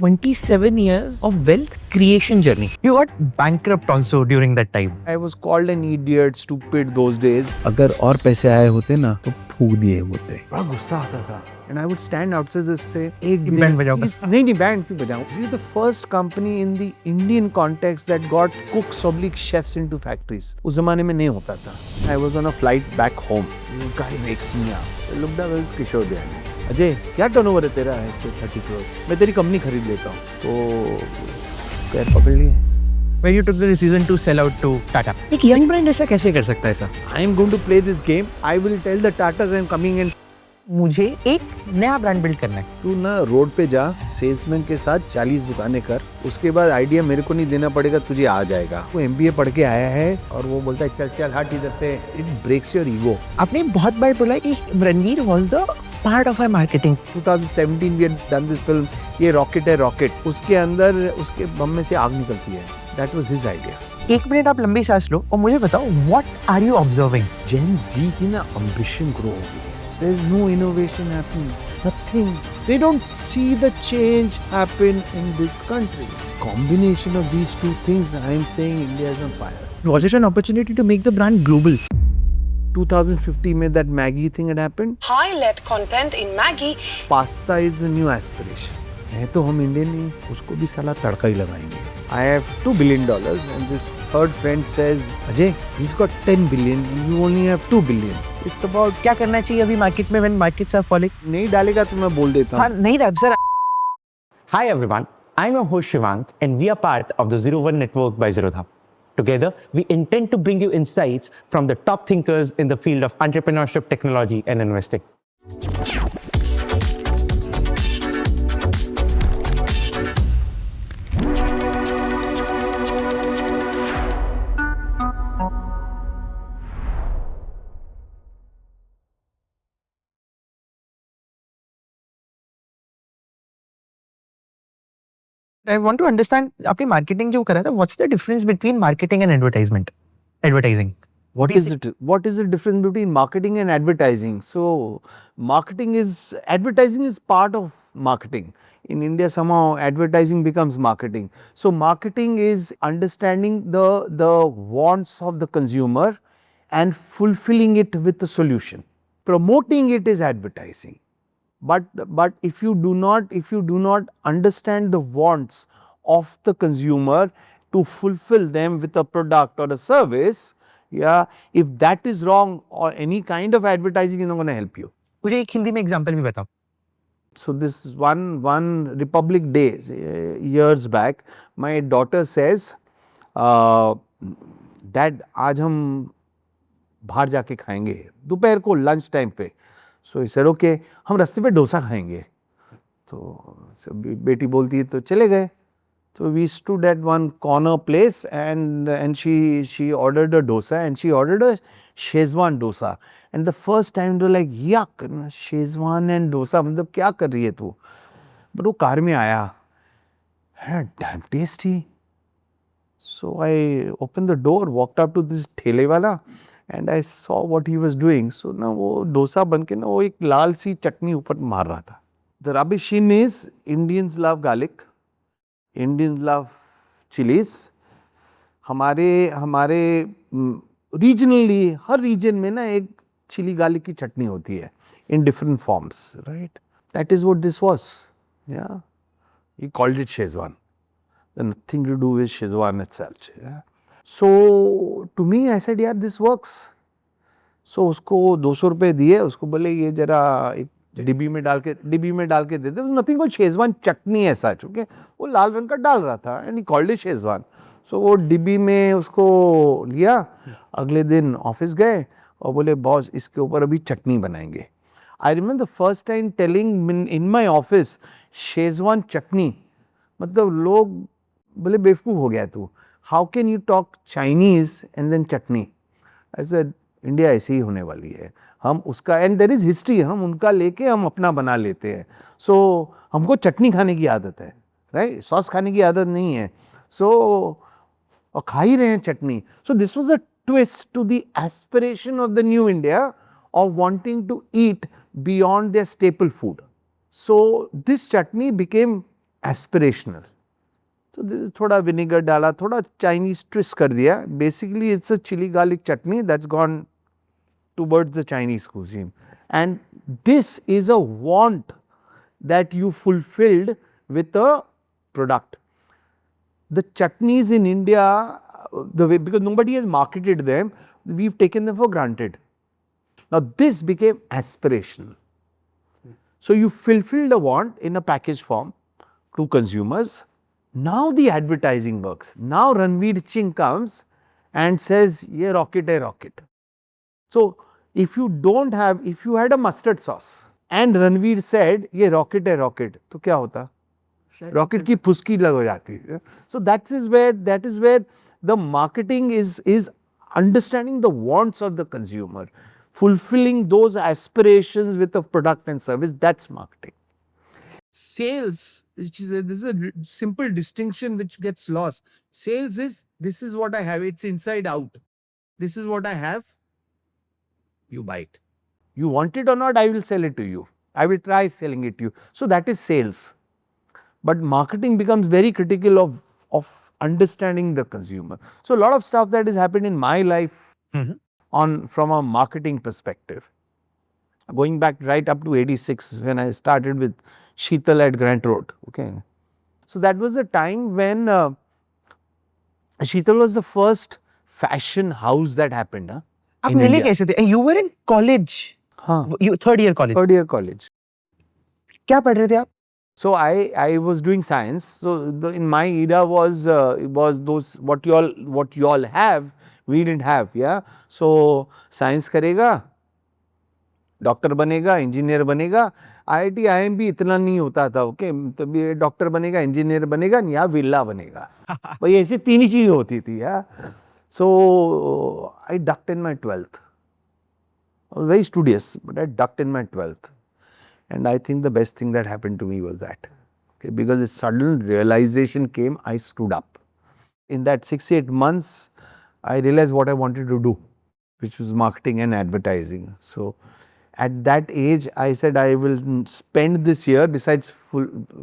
27 years of wealth creation journey. You got bankrupt also during that time. I was called an idiot, stupid those days. अगर और पैसे आए होते ना तो फूक दिए होते. बड़ा गुस्सा आता था. And I would stand outside this say, एक बैंड बजाओगा? नहीं बैंड क्यों बजाऊं? This is the first company in the Indian context that got cooks/chefs into factories. उस जमाने में नहीं होता था. I was on a flight back home. This guy wakes me up. I looked up, it was Kishore Dayani. Ajay क्या turnover है तेरा? ऐसे 30 करोड़. मैं तेरी कंपनी खरीद लेता हूँ. तो पैर पकड़ लिए. When you took the decision to sell out to Tata. एक young brand ऐसा कैसे कर सकता है ऐसा? I am going to play this game. I will tell the Tatas I am coming in. मुझे एक नया ब्रांड बिल्ड करना है. तू ना रोड पे जा, सेल्समैन के साथ 40 दुकानें कर, उसके बाद आइडिया मेरे को नहीं देना पड़ेगा, तुझे आ जाएगा. वो MBA पढ़ के आया है और वो बोलता है चल चल हट इधर से. It breaks your ego. आपने बहुत बार बोला कि Ranveer was the part of our marketing. 2017 we had done this film. ये रॉकेट है रॉकेट, उसके अंदर उसके बम में से आग निकलती है. That was his idea. एक मिनट आप लंबी सांस लो और मुझे बताओ what are you observing? Gen Z की ना ambition grow हो गई है. There's no innovation happening. Nothing. They don't see the change happen in this country. Combination of these two things, I am saying India is on fire. Was it an opportunity to make the brand global? 2050 में that Maggie thing had happened. High-let content in Maggie. Pasta is the new aspiration. है तो हम Indian नहीं, उसको भी साला तड़का ही लगाएंगे. I have $2 billion and this third friend says, Ajay, he's got 10 billion and you only have 2 billion. It's about क्या करना चाहिए अभी मार्केट में when markets are falling? नहीं डालेगा तो मैं बोल देता हूँ. हाँ नहीं रहा sir. Hi everyone, I'm your host Shivank and we are part of the 01 Network by Zerodha. Together, we intend to bring you insights from the top thinkers in the field of entrepreneurship, technology and investing. I want to understand आपने marketing जो करा था, what's the difference between marketing and advertising? What is it? What is the difference between marketing and advertising? So, advertising is part of marketing. In India, somehow advertising becomes marketing. So, marketing is understanding the wants of the consumer and fulfilling it with a solution. Promoting it is advertising. But if you do not understand the wants of the consumer to fulfill them with a product or a service, yeah, if that is wrong or any kind of advertising is not going to help you. मुझे एक हिंदी में example भी बताओ. So this is one Republic Day years back, my daughter says, Dad, आज हम बाहर जाके खाएंगे दोपहर को लंच टाइम पे. So I said, okay, हम रास्ते पे डोसा खाएंगे. तो बेटी बोलती है तो चले गए. So we stood at one corner place and she ordered a dosa and she ordered a Shezwan dosa. And the first time they were like, yuck, Shezwan and dosa, मतलब क्या कर रही है तू? But वो कार में आया, damn tasty. So I opened the door, walked up to this ठेले वाला and I saw what he was doing. So ना वो डोसा बन के ना वो एक लाल सी चटनी ऊपर मार रहा था. The rubbish in is Indians love garlic. Indians love chilies. हमारे regionally हर region में ना एक chili garlic की चटनी होती है in different forms, right? That is what this was. Yeah, he called it Shezwan. Nothing to do with Shezwan itself. Yeah? So to me, I said, यार this works. So उसको 200 रुपए दिए, उसको बोले ये जरा एक डिब्बी में डाल के दे दे. नथिंग को शेजवान चटनी ऐसा, चूँकि वो लाल रंग का डाल रहा था and he called it Schezwan. So वो डिब्बी में उसको लिया. अगले दिन ऑफिस गए और बोले बॉस इसके ऊपर अभी चटनी बनाएंगे. I remember the first time telling in my office Schezwan chutney, मतलब लोग बोले बेवकूफ़ हो गया तू. How can you talk Chinese and then chutney? I said India ऐसे ही होने वाली है. हम उसका एंड देयर इज़ हिस्ट्री, हम उनका लेके हम अपना बना लेते हैं. सो हमको चटनी खाने की आदत है, राइट? सॉस खाने की आदत नहीं है. सो और खा ही रहे हैं chutney. So this was a twist to the aspiration of the new India of wanting to eat beyond their staple food. So this chutney became aspirational. So this is thoda vinegar dala, thoda Chinese twist kar diya. Basically it's a chili garlic chutney that's gone towards the Chinese cuisine. And this is a want that you fulfilled with a product. The chutneys in India, the way, because nobody has marketed them, we've taken them for granted. Now this became aspirational. So you fulfilled a want in a package form to consumers. Now the advertising works. Now Ranveer Singh comes and says, "Ye rocket hai rocket." So if you don't have, if you had a mustard sauce and Ranveer said, "Ye rocket hai rocket," तो क्या होता? Rocket की फुसकी लग हो जाती है. So that is where the marketing is understanding the wants of the consumer, fulfilling those aspirations with a product and service. That's marketing. Sales, which is this is a simple distinction which gets lost. Sales is, this is what I have, it's inside out. This is what I have, you buy it. You want it or not, I will sell it to you. I will try selling it to you. So that is sales. But marketing becomes very critical of understanding the consumer. So a lot of stuff that has happened in my life from a marketing perspective. Going back right up to 86 when I started with Sheetal at Grant Road. Okay. So that was a time when Sheetal was the first fashion house that happened. आप in मिले India. कैसे थे? You were in college. हाँ, You third year college. third year college. क्या पढ़ रहे थे आप? So I was doing science. So in my era was those what you all have, we didn't have. Yeah. So science करेगा, doctor बनेगा, engineer बनेगा. IIT IIM इतना नहीं होता था. ओके, तभी डॉक्टर बनेगा, इंजीनियर बनेगा या विला बनेगा. भाई ऐसे तीन ही चीज होती थी. या so I ducked in my 12th. I was very studious, but I ducked in my 12th. And I think the best thing that happened to me was that. Okay, because a sudden realization came, I stood up. In that 6-8 months, I realized what I wanted to do, which was marketing and advertising. So at that age, I said I will spend this year, besides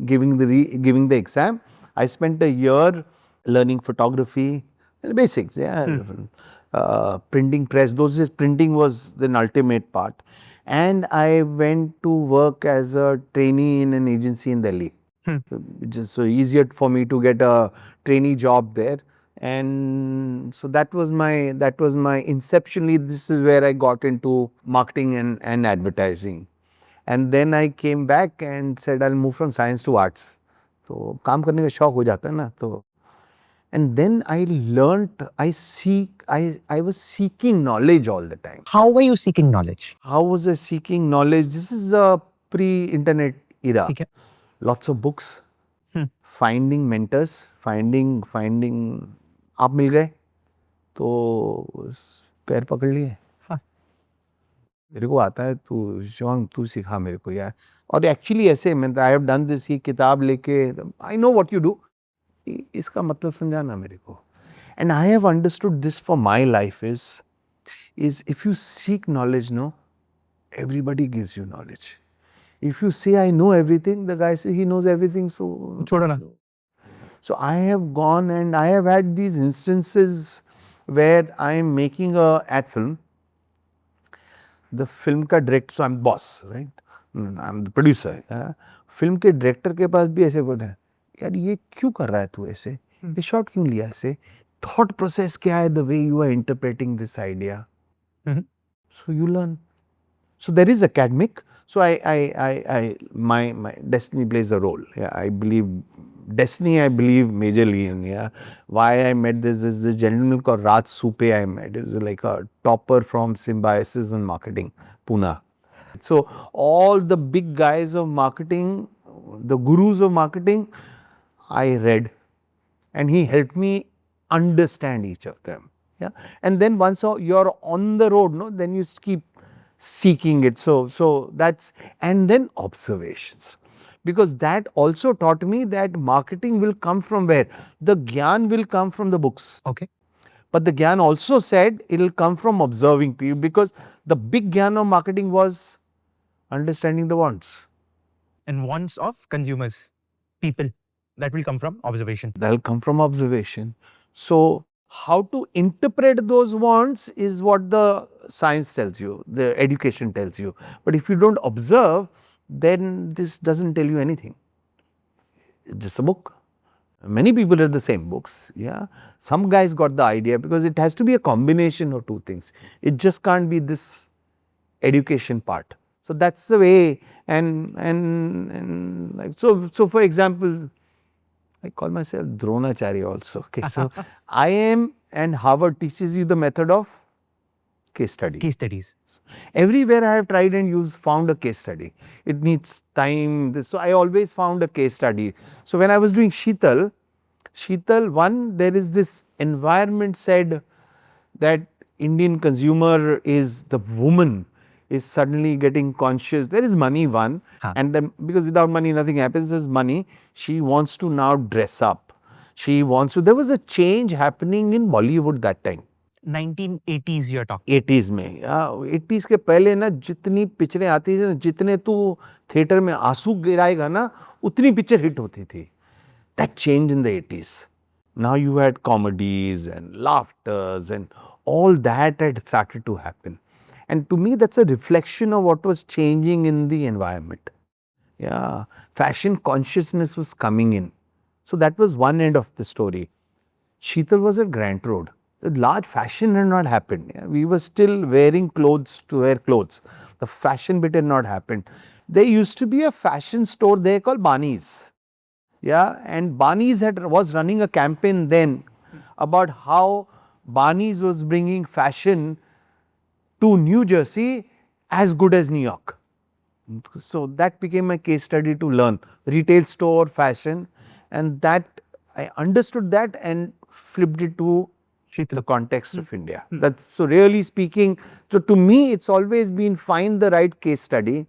giving the exam, I spent a year learning photography, basics, yeah. Printing press, those days printing was the ultimate part. And I went to work as a trainee in an agency in Delhi. Which is so easier for me to get a trainee job there. And so that was my inceptionally, this is where I got into marketing and advertising. And then I came back and said I'll move from science to arts. So काम करने का शौक हो जाता है ना, तो and then I learnt, I was seeking knowledge all the time. How were you seeking knowledge? How was I seeking knowledge? This is a pre-internet era. ठीक है. Lots of books, finding mentors, finding आप मिल गए तो पैर पकड़ लिए. हाँ. मेरे को आता है, तू शिवांग तू सिखा मेरे को यार. और एक्चुअली ऐसे मैं आई हैव डन दिस, ये किताब लेके I know what you do, इसका मतलब समझाना मेरे को. And I have understood this for my life is if you seek knowledge, no, everybody gives you knowledge. If you say I know everything, the guy says he knows everything, so छोड़ो ना. So I have gone and I have had these instances where I am making a ad film. The film का director, so I'm boss, right? I'm the producer. Film के director के पास भी ऐसे बोलते हैं, यार ये क्यों कर रहा है तू ऐसे? ये shot क्यों लिया ऐसे? Thought process क्या है? The way you are interpreting this idea. So you learn. So there is academic. So my destiny plays a role. Yeah, I believe destiny. I believe majorly in. Yeah, why I met this is the gentleman called Raj Supe. I met is like a topper from Symbiosis and Marketing, Pune. So all the big guys of marketing, the gurus of marketing, I read, and he helped me understand each of them. Yeah, and then once you're on the road, no, then you keep seeking it. So that's, and then observations, because that also taught me that marketing will come from where? The gyan will come from the books. Okay. But the gyan also said it will come from observing people, because the big gyan of marketing was understanding the wants. And wants of consumers, people. That will come from observation. That'll come from observation. So, how to interpret those wants is what the science tells you, the education tells you. But if you don't observe, then this doesn't tell you anything. It's just a book. Many people read the same books, yeah. Some guys got the idea because it has to be a combination of two things. It just can't be this education part. So that's the way, and like so for example, I call myself Dronacharya also. Okay, so IIM and Harvard teaches you the method of case study. Case studies. Everywhere I have tried and found a case study. It needs time. So I always found a case study. So when I was doing Sheetal, one, there is this environment said that Indian consumer is the woman is suddenly getting conscious. There is money, one, and then because without money nothing happens. There's money. She wants to now dress up. She wants to. There was a change happening in Bollywood that time. 1980s you are talking. 80s में 80s के पहले ना जितनी पिक्चरें आती थी, जितने तू थिएटर में आंसू गिराएगा ना उतनी पिक्चर हिट होती थी. That changed in the 80s. Now you had comedies and laughters and all that had started to happen. And to me that's a reflection of what was changing in the environment. Yeah, fashion consciousness was coming in. So that was one end of the story. Sheetal was at Grant Road. The large fashion had not happened. Yeah, we were still wearing clothes to wear clothes. The fashion bit had not happened. There used to be a fashion store there called Barney's. Yeah, and Barney's was running a campaign then about how Barney's was bringing fashion to New Jersey as good as New York. So that became my case study to learn retail store, fashion, and that I understood that and flipped it to the context of India. That's so really speaking. So to me, it's always been find the right case study,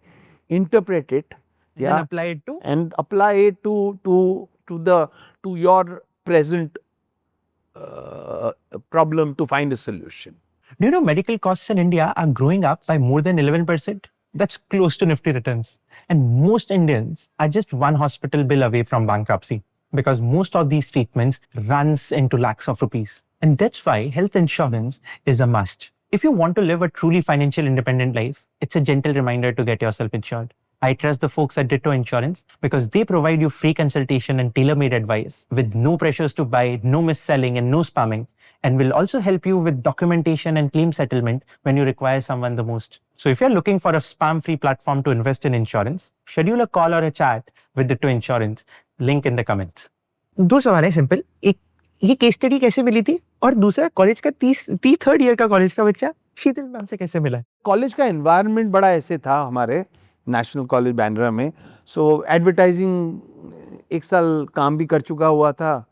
interpret it, And apply it to? and apply it to your present problem to find a solution. Do you know medical costs in India are growing up by more than 11%? That's close to Nifty returns. And most Indians are just one hospital bill away from bankruptcy because most of these treatments runs into lakhs of rupees. And that's why health insurance is a must. If you want to live a truly financial independent life, it's a gentle reminder to get yourself insured. I trust the folks at Ditto Insurance because they provide you free consultation and tailor-made advice with no pressures to buy, no mis-selling and no spamming, and will also help you with documentation and claim settlement when you require someone the most. So if you're looking for a spam-free platform to invest in insurance, schedule a call or a chat with Ditto Insurance. Link in the comments. दो सवाल है simple. एक ये case study कैसे मिली थी और दूसरा college का 3rd ईयर का कॉलेज का बच्चा शीतल मैम से कैसे मिला? कॉलेज का एनवायरनमेंट बड़ा ऐसे था हमारे नेशनल कॉलेज बैंड्रा में. सो एडवर्टाइजिंग एक साल काम भी कर चुका हुआ था.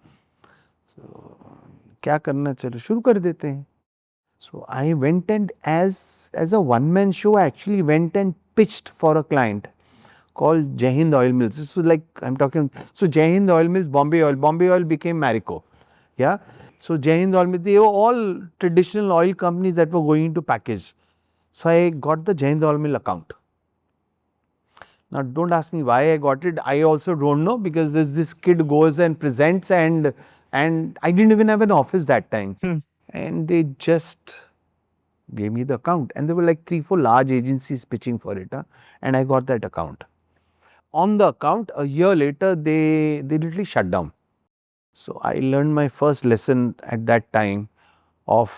क्या करना, चलो शुरू कर देते हैं. So I went and as a one man show I actually went and pitched for a client called Jai Hind Oil Mills. This was like, I'm talking, so Jai Hind Oil Mills, Bombay Oil became Marico. Yeah. So Jai Hind Oil Mills, they were all traditional oil companies that were going into package. So I got the Jai Hind Oil Mill account. Now don't ask me why I got it. I also don't know because this kid goes and presents and I didn't even have an office that time. And they just gave me the account and there were like 3-4 large agencies pitching for it. And I got that account. On the account, a year later, they literally shut down. So I learned my first lesson at that time of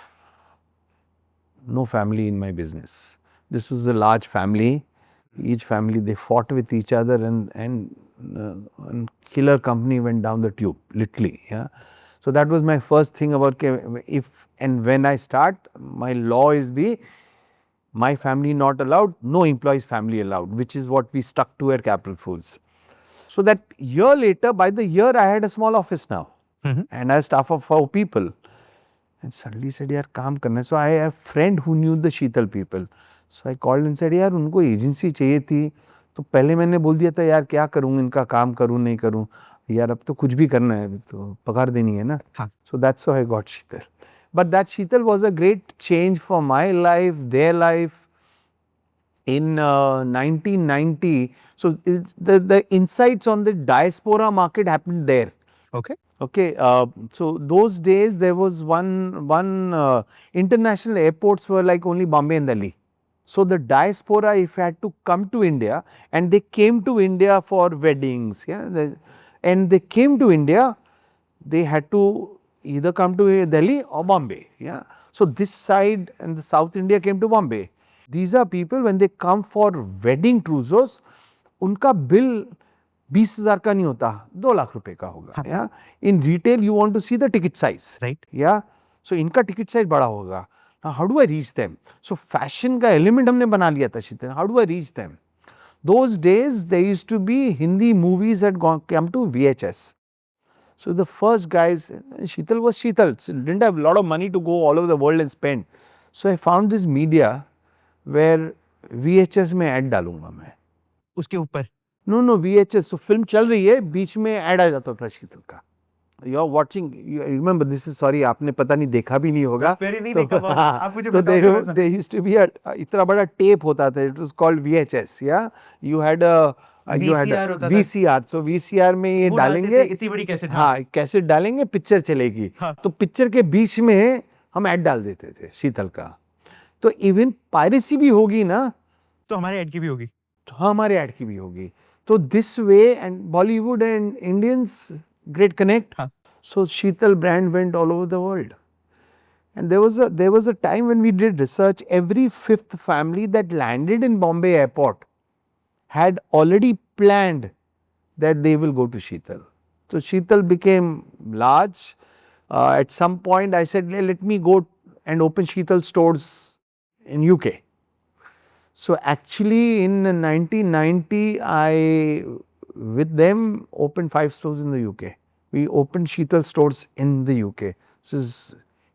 no family in my business. This was a large family. Each family, they fought with each other and killer company went down the tube, literally. Yeah. So that was my first thing about if and when I start, my law is my family not allowed, no employees family allowed, which is what we stuck to at Capital Foods. So that year later, by the year I had a small office now and I had staff of 4 people. And suddenly said, yaar, kaam karna. So I have a friend who knew the Sheetal people. So I called and said, yaar, unko agency chahiye thi. तो पहले मैंने बोल दिया था यार क्या करूँ, इनका काम करूँ नहीं करूँ, यार अब तो कुछ भी करना है, तो पगार देनी है ना. So that's how I got Sheetal. But that Sheetal was a great change for my life, their life. in 1990. So the insights on the diaspora market happened there. Okay. Okay, so those days there was one international airports were like only Bombay and Delhi. So the diaspora, if had to come to India, and they came to India for weddings, and they came to India, they had to either come to Delhi or Bombay. Yeah. So this side and the South India came to Bombay. These are people when they come for wedding trousseaus, उनका bill 20,000 का नहीं होता, 2 लाख रुपए का होगा. Yeah. In retail, you want to see the ticket size. Right. Yeah. So इनका ticket size बड़ा होगा. Now how do I reach them? So fashion का element हमने बना लिया था शीतल. How do I reach them? Those days there used to be Hindi movies that come to VHS. So the first guys, Sheetal was Sheetal, so didn't have a lot of money to go all over the world and spend. So I found this media where VHS में ad डालूंगा मैं. उसके ऊपर. No, VHS. So film चल रही है, बीच में ad आ जाता था शीतल का. You are watching. You remember this is sorry आपने पता नहीं देखा भी नहीं होगा. मैंने नहीं देखा बाबा. आप मुझे तो बताओ थोड़ा सा. there used to be a इतना बड़ा tape होता था. It was called VHS. Yeah, you had a VCR होता था. VCR. So VCR में ये वो डालते डालेंगे. थे, इतनी बड़ी कैसेट. हाँ, कैसेट डालेंगे, पिक्चर चलेगी. हाँ. तो पिक्चर के बीच में हम ऐड डाल देते थे शीतल का. तो इवन पायरेसी भी होगी ना, तो हमारे ऐड की भी होगी. तो हमारे ऐड की भी होगी. तो this way and Bollywood and Indians great connect. हाँ. So Sheetal brand went all over the world. And there was a time when we did research, every fifth family that landed in Bombay airport had already planned that they will go to Sheetal. So Sheetal became large. At some point I said, let me go and open Sheetal stores in UK. So actually in 1990 I with them opened 5 stores in the UK. We opened Sheetal stores in the UK. So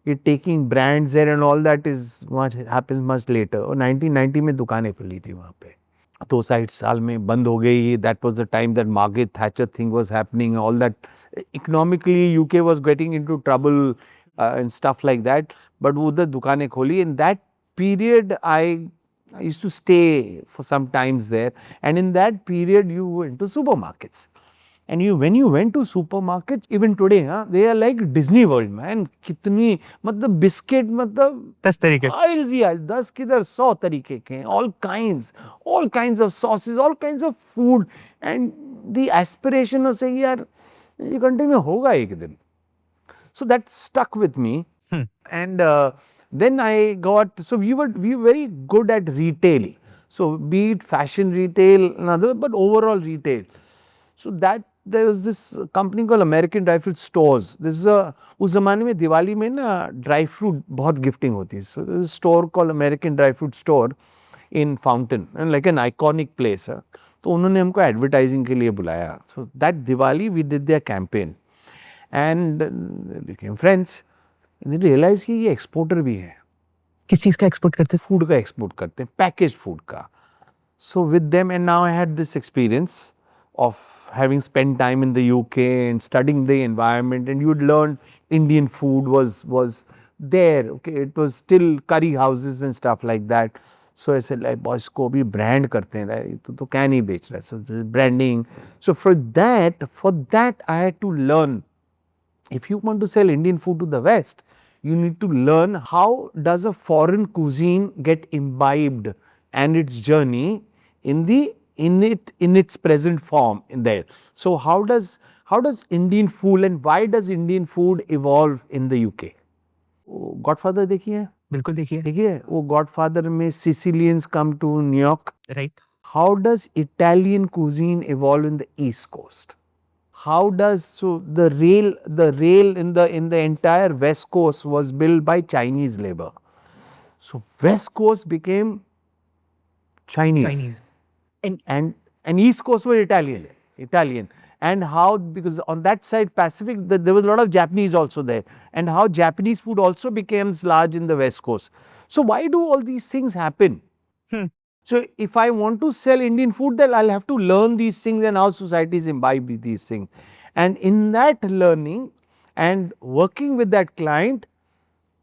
you're taking brands there and all that is much happens much later. और 1990 में दुकानें खुली थी वहाँ पे. 2 sites साल में बंद हो गई. That was the time that Margaret Thatcher thing was happening. All that economically UK was getting into trouble and stuff like that. But वो उधर दुकानें खोली. In that period I used to stay for some times there. And in that period you went to supermarkets. And when you went to supermarkets, even today, they are like Disney World, man. कितनी मतलब biscuit मतलब 10 तरीके. आइल्स ही आइल्स 10 किधर 100 तरीके के हैं. all kinds of sauces, all kinds of food, and the aspiration of saying यार ये कंट्री में होगा एक दिन. So that stuck with me. And then I got, so we were very good at retail. So be it fashion retail, another, but overall retail. So that there was this company called American Dry Fruit Stores. This is उस ज़माने में दिवाली में ना dry fruit बहुत gifting होती है. So there is a store called American Dry Fruit Store in Fountain, and like an iconic place. तो उन्होंने हमको एडवर्टाइजिंग के लिए बुलाया. So that Diwali we did their campaign and became friends. And they realized कि ये exporter भी है. किस चीज़ का एक्सपोर्ट करते थे? फूड का एक्सपोर्ट करते हैं, पैकेज फूड का. So with them, and now I had this experience of having spent time in the UK and studying the environment, and you'd learn Indian food was there. Okay, it was still curry houses and stuff like that. So I said, like, boys को भी brand करते हैं, right? तो क्या नहीं बेच रहा है? So this is branding. So for that I had to learn. If you want to sell Indian food to the West, you need to learn how does a foreign cuisine get imbibed and its journey in its present form in there. So how does Indian food and why does Indian food evolve in the UK? Godfather देखिए है? बिल्कुल देखिए. देखिए वो Godfather में Sicilians come to New York. Right. How does Italian cuisine evolve in the East Coast? How does, so the rail in the entire West Coast was built by Chinese labor. So West Coast became Chinese. And East Coast was Italian. And how, because on that side Pacific there was a lot of Japanese also there, and how Japanese food also becomes large in the West Coast. So why do all these things happen? So if I want to sell Indian food, then I'll have to learn these things and how societies imbibe these things. And in that learning and working with that client,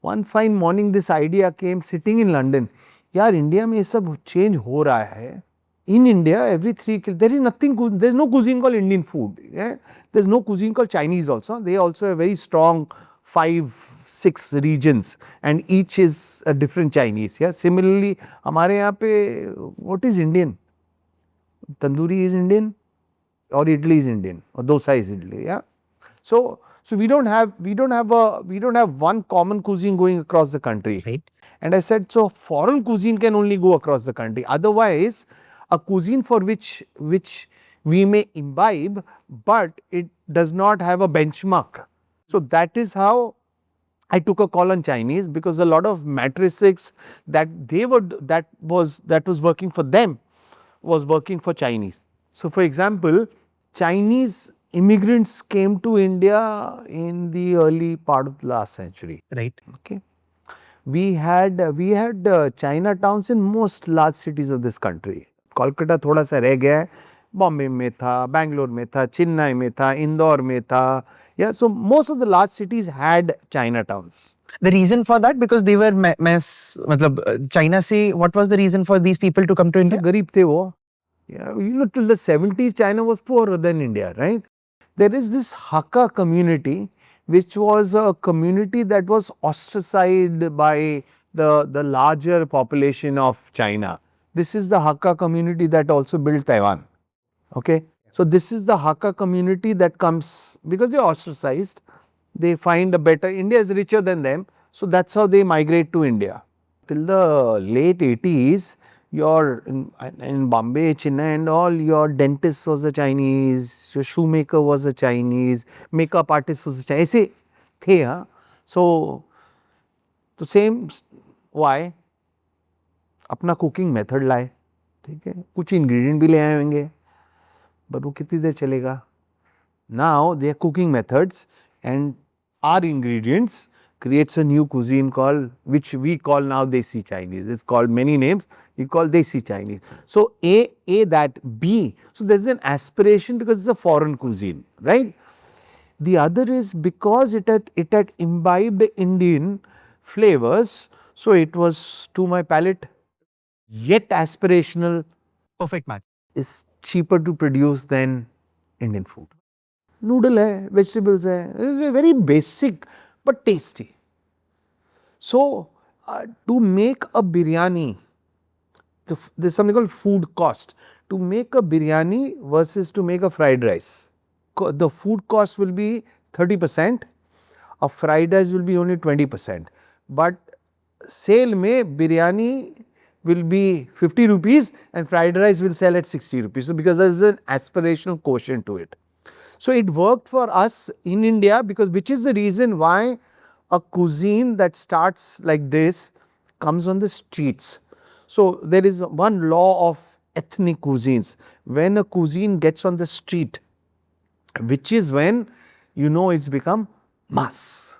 one fine morning this idea came sitting in London. यार India में ये सब change हो रहा है. In India, every 3 there is nothing, there is no cuisine called Indian food. Yeah? There is no cuisine called Chinese also. They also have very strong 5-6 regions and each is a different Chinese. Yeah? Similarly, हमारे यहाँ पे what is Indian? Tandoori is Indian or idli is Indian or dosa is idli. Yeah? So we don't have one common cuisine going across the country. Right. And I said, so foreign cuisine can only go across the country. Otherwise, a cuisine for which we may imbibe, but it does not have a benchmark. So that is how I took a call on Chinese, because a lot of matrices that was working for them was working for Chinese. So for example, Chinese immigrants came to India in the early part of the last century. Right. Okay. We had Chinatowns in most large cities of this country. Kolkata थोड़ा सा रह गया है, बॉम्बे में था, बैंगलोर में था, चेन्नई में था, इंदौर में था. Yeah, so most of the large cities had Chinatowns. The reason for that, because they were मतलब China से, what was the reason for these people to come to India? गरीब थे वो. Yeah, till the 70s, China was poorer than India, right? There is this Hakka community, which was a community that was ostracized by the larger population of China. This is the Hakka community that also built Taiwan. Okay. So this is the Hakka community that comes because they are ostracized. They find a better, India is richer than them. So that's how they migrate to India. Till the late 80s, in Bombay, Chennai and all, your dentist was a Chinese, your shoemaker was a Chinese, makeup artist was a Chinese. ऐसे थे हाँ. So the same, why? अपना cooking method लाए, ठीक है, कुछ ingredient भी ले आए होंगे, बट वो कितनी देर चलेगा. Now they are cooking methods and are ingredients creates a new cuisine called, which we call now Desi Chinese. It's called many names, we call Desi Chinese. So A that, B, so there's an aspiration because it's a foreign cuisine, right? The other is because it had imbibed Indian flavors, so it was to my palate yet aspirational. Perfect match. Is cheaper to produce than Indian food. Noodle hai, vegetables hai, very basic but tasty. So to make a biryani, there's something called food cost. To make a biryani versus to make a fried rice, the food cost will be 30%, a fried rice will be only 20%. But sale mein biryani will be 50 rupees and fried rice will sell at 60 rupees. So because there is an aspirational quotient to it. So it worked for us in India, because which is the reason why a cuisine that starts like this comes on the streets. So there is one law of ethnic cuisines. When a cuisine gets on the street, which is when you know it's become mass,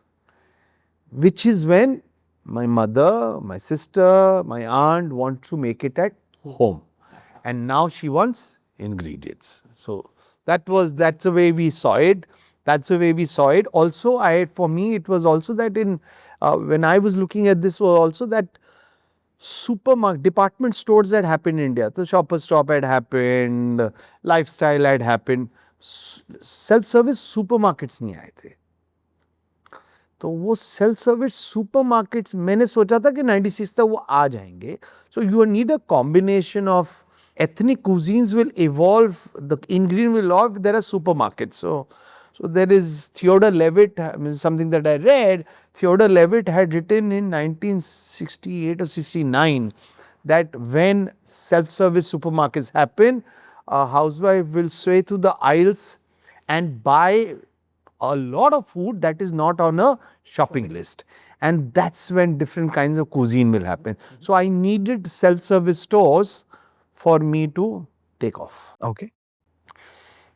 which is when my mother, my sister, my aunt want to make it at home, and now she wants ingredients. So that's the way we saw it. That's the way we saw it. Also, for me, it was also that when I was looking at this, was also that supermarket, department stores had happened in India. So Shoppers Stop had happened, Lifestyle had happened. Self-service supermarkets नहीं आए थे. तो वो self service supermarkets मैंने सोचा था कि 96 तक वो आ जाएंगे. So you need a combination of ethnic cuisines will evolve, the ingredient will evolve, there are supermarkets. So there is Theodore Levitt, something that I read, Theodore Levitt had written in 1968 or 69 that when self-service supermarkets happen, a housewife will sway through the aisles and buy a lot of food that is not on a shopping list. And that's when different kinds of cuisine will happen. So I needed self-service stores for me to take off. Okay.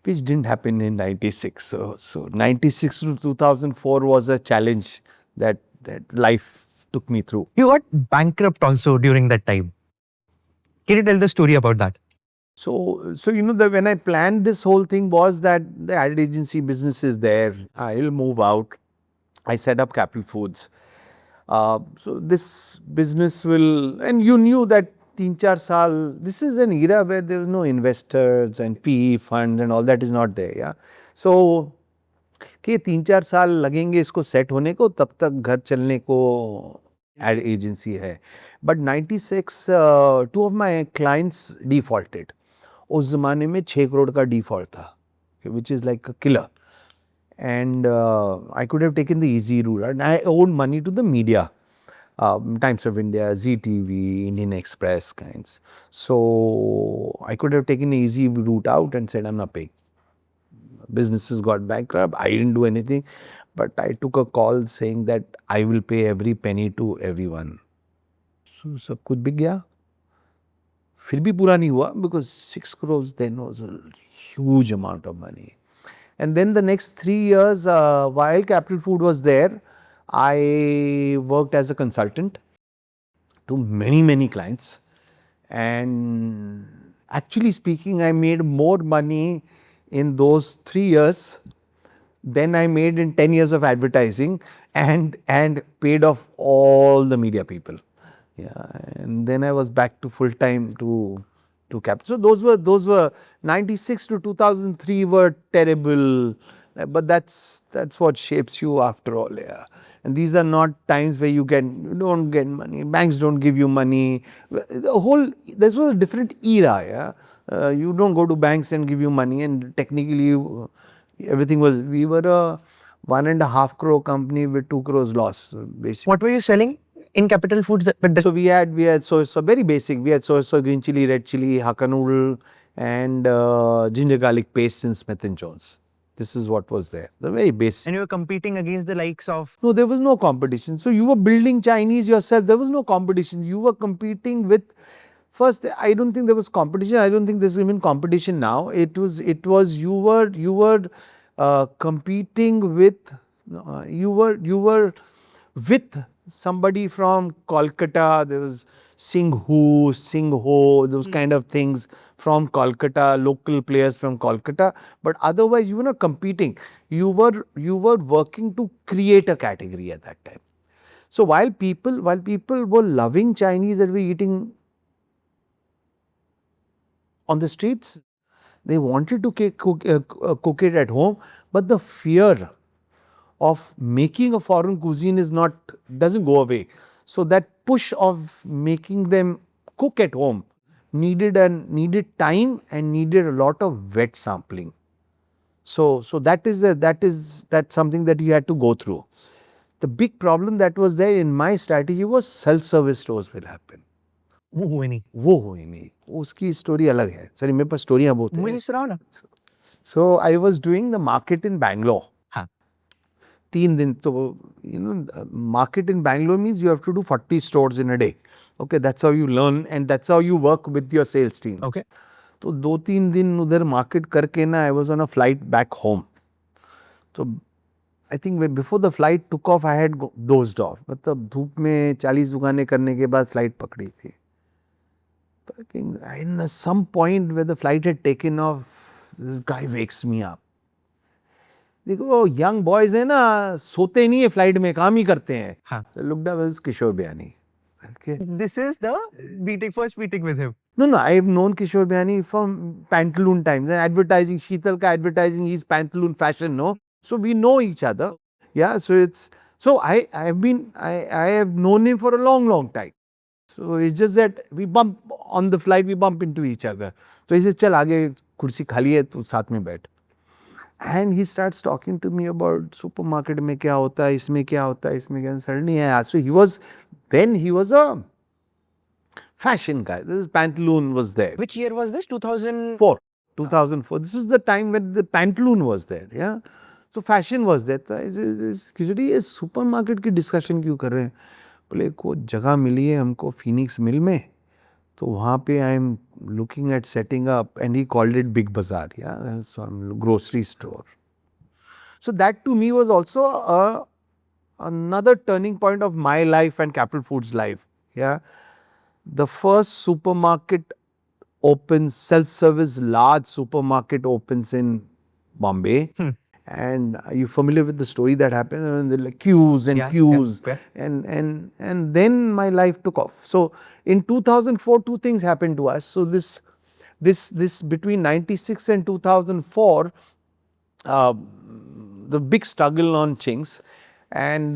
Which didn't happen in 96. So 96 to 2004 was a challenge that life took me through. You got bankrupt also during that time. Can you tell the story about that? So you know, when I planned this whole thing was that the ad agency business is there, I will move out. I set up Capital Foods. So this business will, and you knew that 3-4 saal, this is an era where there was no investors and PE funds and all that is not there, yeah. So कि 3-4 साल लगेंगे इसको set होने को, तब तक घर चलने को एड एजेंसी है. But 96 two of my clients defaulted. उस ज़माने में 6 करोड़ का डिफॉल्ट था, which is like a killer. And I could have taken the easy route. And I owed money to the media, Times of India, ZTV, Indian Express kinds. So I could have taken the easy route out and said, I'm not paying. Businesses got bankrupt. I didn't do anything, but I took a call saying that I will pay every penny to everyone. So सब कुछ बिक गया. फिर भी पूरा नहीं हुआ because 6 crores then was a huge amount of money. And then the next 3 years, while Capital Food was there, I worked as a consultant to many, many clients. And actually speaking, I made more money in those 3 years than I made in 10 years of advertising and paid off all the media people. Yeah, and then I was back to full time to Capital. So those were 96 to 2003 were terrible, but that's what shapes you after all. Yeah, and these are not times where you don't get money. Banks don't give you money. This was a different era. Yeah, you don't go to banks and give you money, and technically everything was. We were a 1.5 crore company with 2 crores loss. Basically. What were you selling in Capital Foods? So we had so very basic. We had soy green chili, red chili, Hakka noodle, and ginger garlic paste in Smith and Jones. This is what was there. The very basic. And you were competing against the likes of. No, there was no competition. So you were building Chinese yourself. There was no competition. You were competing with. First, I don't think there was competition. I don't think there's even competition now. It was you were competing with. You were with somebody from Kolkata. There was Singho, those kind of things from Kolkata, local players from Kolkata. But otherwise, you were not competing. You were working to create a category at that time. So while people were loving Chinese that were eating on the streets, they wanted to cook it at home, but the fear of making a foreign cuisine doesn't go away. So that push of making them cook at home needed time and needed a lot of wet sampling. So that's something that you had to go through. The big problem that was there in my strategy was self-service stores will happen. वो हुए नहीं. उसकी story अलग है. Sir मेरे पास स्टोरियाँ बहुत मुझे हैं. सुनाओ ना. So I was doing the market in Bangalore. हाँ. 3 दिन तो market in Bangalore means you have to do 40 stores in a day. Okay, that's how you learn and that's how you work with your sales team. Okay. तो 2-3 दिन उधर market करके ना I was on a flight back home. तो I think before the flight took off I had dozed off. मतलब धूप में 40 दुकानें करने के बाद flight पकड़ी थी. So I think in some point where the flight had taken off, this guy wakes me up. देखो young boys है ना, सोते नहीं है flight में, काम ही करते हैं. हाँ. So I looked up as Kishore Biyani. Okay. This is the first meeting with him. No, I have known Kishore Biyani from Pantaloon times and advertising. Sheetal ka advertising is Pantaloon fashion, no? So we know each other. Yeah, so I have known him for a long time. So it's just that we bump on the flight, we bump into each other. So he says, चल आगे कुर्सी खाली है तो साथ में बैठ. And he starts talking to me about supermarket में क्या होता है, इसमें क्या होता है, इसमें क्या. Suddenly I asked. So he was a fashion guy. This Pantaloon was there. Which year was this? 2004. This was the time when the Pantaloon was there. Yeah. So fashion was there. Kishori ये supermarket की discussion क्यों कर रहे हैं? बोले को जगह मिली है हमको Phoenix Mill में, तो वहाँ पे I am looking at setting up, and he called it Big Bazaar. Yeah, some grocery store. So that to me was also another turning point of my life and Capital Foods' life. Yeah, the first supermarket opens, self-service large supermarket opens in Bombay, And are you familiar with the story that happened? And there were like queues and Yeah, queues, yeah. and then my life took off. So in 2004, two things happened to us. So this between 96 and 2004, the big struggle on Ching's, and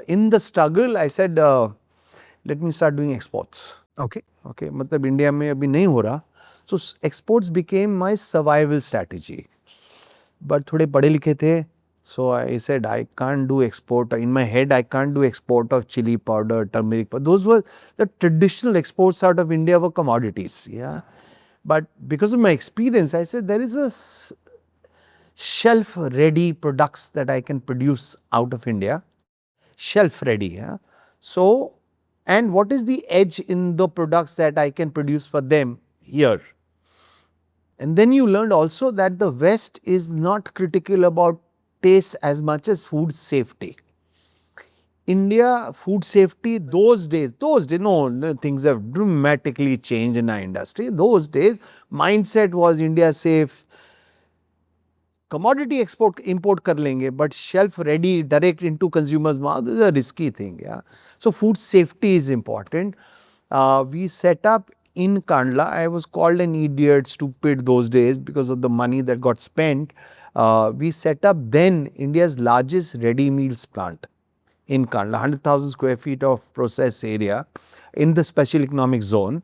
in the struggle, I said, let me start doing exports. Okay. Okay, मतलब India में अभी नहीं हो रहा. So exports became my survival strategy. But थोड़े पढ़े लिखे थे, so I said I can't do export. In my head, I can't do export of chili powder, turmeric powder. Those were the traditional exports out of India were commodities. Yeah, but because of my experience, I said there is a shelf ready products that I can produce out of India. Shelf ready. Yeah. So, and what is the edge in the products that I can produce for them here? And then you learned also that the West is not critical about taste as much as food safety. India food safety those days, no, things have dramatically changed in our industry. Those days, mindset was India safe. Commodity export import kar lenge, but shelf ready direct into consumers mouth is a risky thing. Yeah, so food safety is important. We set up in Kandla. I was called an idiot, stupid those days because of the money that got spent. We set up then India's largest ready meals plant in Kandla, 100,000 square feet of process area in the special economic zone,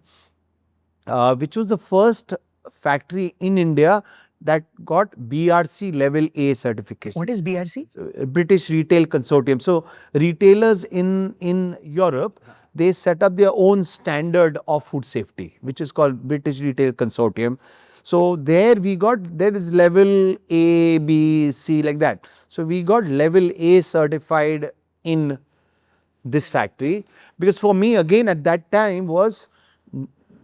which was the first factory in India that got BRC level A certification. What is BRC? British Retail Consortium. So, retailers in Europe, they set up their own standard of food safety, which is called British Retail Consortium. So, there is level A, B, C like that. So, we got level A certified in this factory, because for me again at that time was,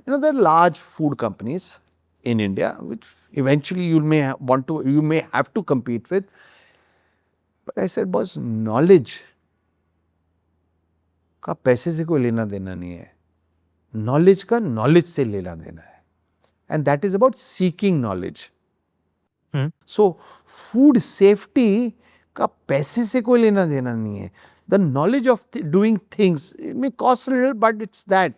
there are large food companies in India which eventually you may have to compete with. But I said, boss, knowledge का पैसे से कोई लेना देना नहीं है. Knowledge का knowledge से लेना देना है. And that is about seeking knowledge. So food safety का पैसे से कोई लेना देना नहीं है. The knowledge of doing things, it may cost a little, but it's that.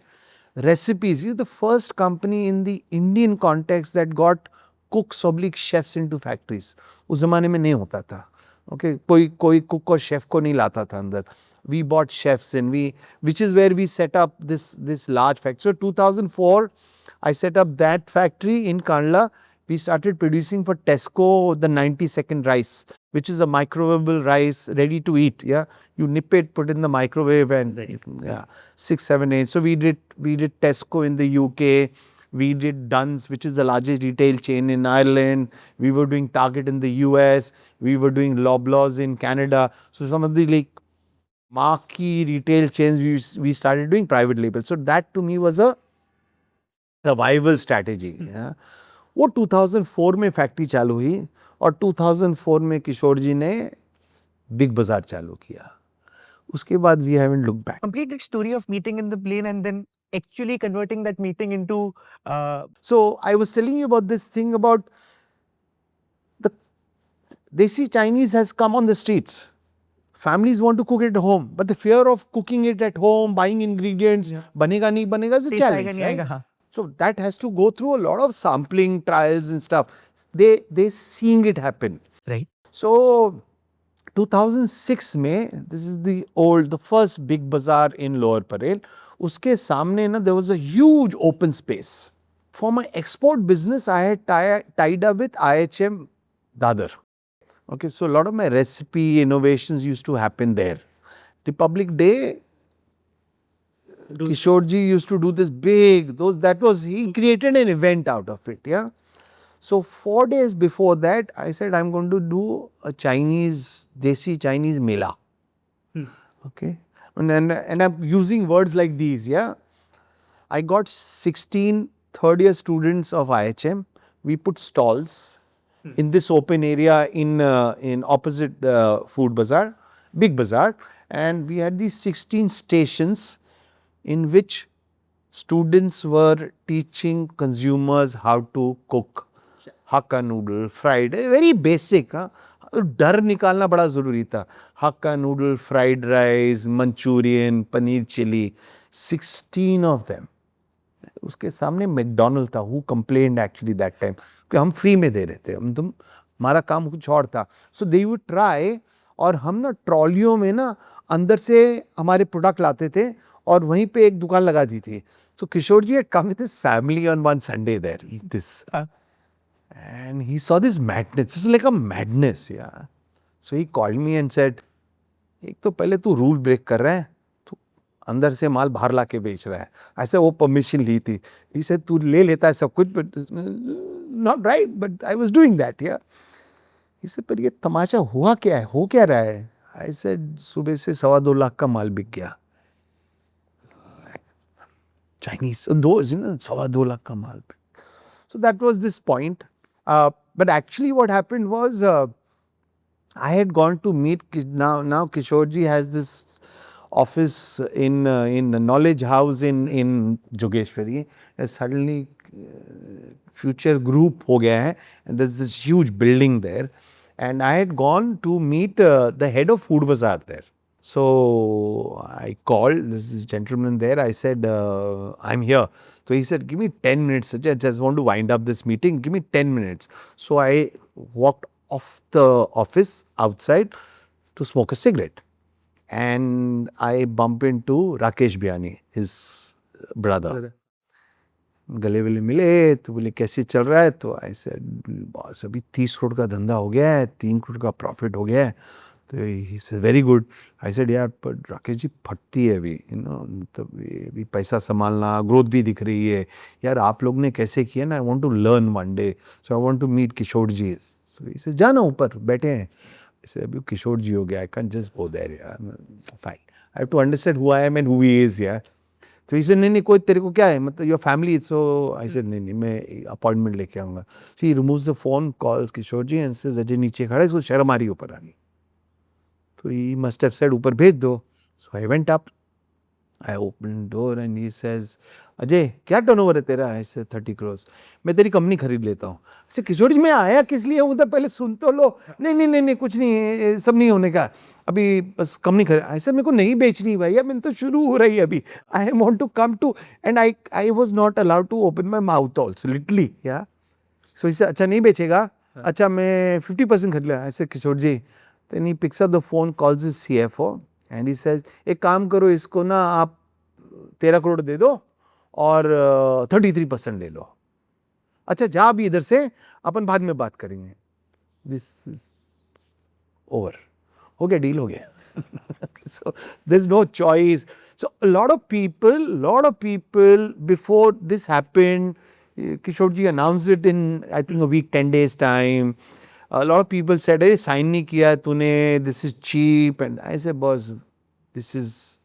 Recipes, we were the first company in the Indian context that got cooks oblique chefs into factories. उस ज़माने में नहीं होता था. Okay, कोई cook और chef को नहीं लाता था अंदर. We bought chefs in, which is where we set up this large factory. So 2004, I set up that factory in Kandla. We started producing for Tesco the 90-second rice, which is a microwavable rice ready to eat. Yeah, you nip it, put it in the microwave, and yeah, 6, 7, 8. So we did Tesco in the UK. We did Duns, which is the largest retail chain in Ireland. We were doing Target in the US. We were doing Loblaws in Canada. So some of the like marquee retail chains, we started doing private label. So that to me was a survival strategy. Yeah. वो 2004 में factory चालू हुई और 2004 में किशोर जी ने big बाजार चालू किया. उसके बाद we haven't looked back. Complete the story of meeting in the plane and then actually converting that meeting into. So I was telling you about this thing about the Desi Chinese has come on the streets. Families want to cook it at home, but the fear of cooking it at home, buying ingredients, banega nahi banega is a challenge, right? So that has to go through a lot of sampling, trials and stuff. They seeing it happen. Right. So 2006 में, this is the first big bazaar in Lower Parel. उसके सामने ना there was a huge open space. For my export business, I had tied up with IHM Dadar. Okay, so a lot of my recipe innovations used to happen there. Republic Day, Kishorji used to do this big, he created an event out of it, yeah. So 4 days before that, I said I'm going to do a Desi Chinese Mela. Okay, and I'm using words like these, yeah. I got 16 third-year students of IHM. We put stalls in this open area in opposite food bazaar, big bazaar, and we had these 16 stations in which students were teaching consumers how to cook Hakka noodle, fried, very basic. डर निकालना बड़ा ज़रूरी था. Hakka noodle, fried rice, Manchurian, paneer chilli, 16 of them. उसके सामने McDonald था. Who complained actually that time कि हम फ्री में दे रहे थे, हमारा काम कुछ और था. सो दे वुड ट्राई, और हम ना ट्रॉलियों में ना अंदर से हमारे प्रोडक्ट लाते थे और वहीं पे एक दुकान लगा दी थी. सो किशोर जी had come with his family on one Sunday there, eat this. And he saw this madness. It's like a madness, yeah. So he called me and said, एक तो पहले तू रूल ब्रेक कर रहा है, तू अंदर से माल बाहर ला के बेच रहा है. ऐसे वो परमिशन ली थी. He said, तू ले लेता है सब कुछ, but not right, but I was doing that, yeah. He said, पर ये तमाशा हुआ क्या है, हो क्या रहा है? I said, सुबह से 2.25 लाख का माल बिक गया. Chinese, those, 2.25 lakh ka maal. So that was this point. But actually what happened was, I had gone to meet, now Kishore ji has this office in Knowledge House in Jogeshwari. Suddenly Future Group ho gaya hai, and there's this huge building there. And I had gone to meet the head of Food Bazaar there. So I called this gentleman there. I said, I'm here. So he said, give me 10 minutes. I just want to wind up this meeting. Give me 10 minutes. So I walked off the office outside to smoke a cigarette. And I bump into Rakesh Biani, his brother. गले वले मिले तो बोले कैसे चल रहा है. तो आई सेड, बॉस अभी 30 करोड़ का धंधा हो गया है, 3 करोड़ का प्रॉफिट हो गया है. तो he said very good. I said, यार पर राकेश जी फटती है अभी, मतलब अभी पैसा संभालना, ग्रोथ भी दिख रही है यार, आप लोग ने कैसे किया ना. I want to learn one day, so I want to meet Kishore ji. So he said, जाना ऊपर बैठे हैं. ऐसे अभी किशोर जी हो गया, I can just go there यार. Fine, I have to understand who I am and who he is यार. तो इसे नहीं कोई तेरे को क्या है, मतलब your family. So I said नहीं मैं अपॉइंटमेंट लेके आऊँगा. So he removes the phone, calls Kishore ji and says, Ajay नीचे खड़ा है, इसको शर्म आ रही ऊपर आनी. तो ही मस्ट हैव सेड ऊपर भेज दो. So I went up, I open door and he says, Ajay क्या टर्नओवर है तेरा? ऐसे 30 करोड़. मैं तेरी कंपनी खरीद लेता हूँ. ऐसे किशोर जी मैं आया किस लिए उधर, पहले सुन तो लो. नहीं कुछ नहीं, सब नहीं होने का, अभी बस कंपनी खरीद. ऐसे मेरे को नहीं बेचनी भैया, मैंने तो शुरू हो रही है अभी. I want to come to, and I was not allowed to open my mouth also literally, yeah. So इसे अच्छा नहीं बेचेगा, अच्छा मैं 50% खरीद लिया. ऐसे Kishore ji. Then he picks up the phone, calls his CFO and he says, एक काम करो, इसको ना आप 13 करोड़ दे दो और 33% ले लो. अच्छा जा अभी इधर से, अपन बाद में बात करेंगे. This is over. हो गया, डील हो गया. So there's no choice. So a lot of people before this happened, Kishore ji announced it in I think a week, 10 days time. A lot of people said, hey, sign नहीं किया तूने, this is cheap. And I said, boss, this is,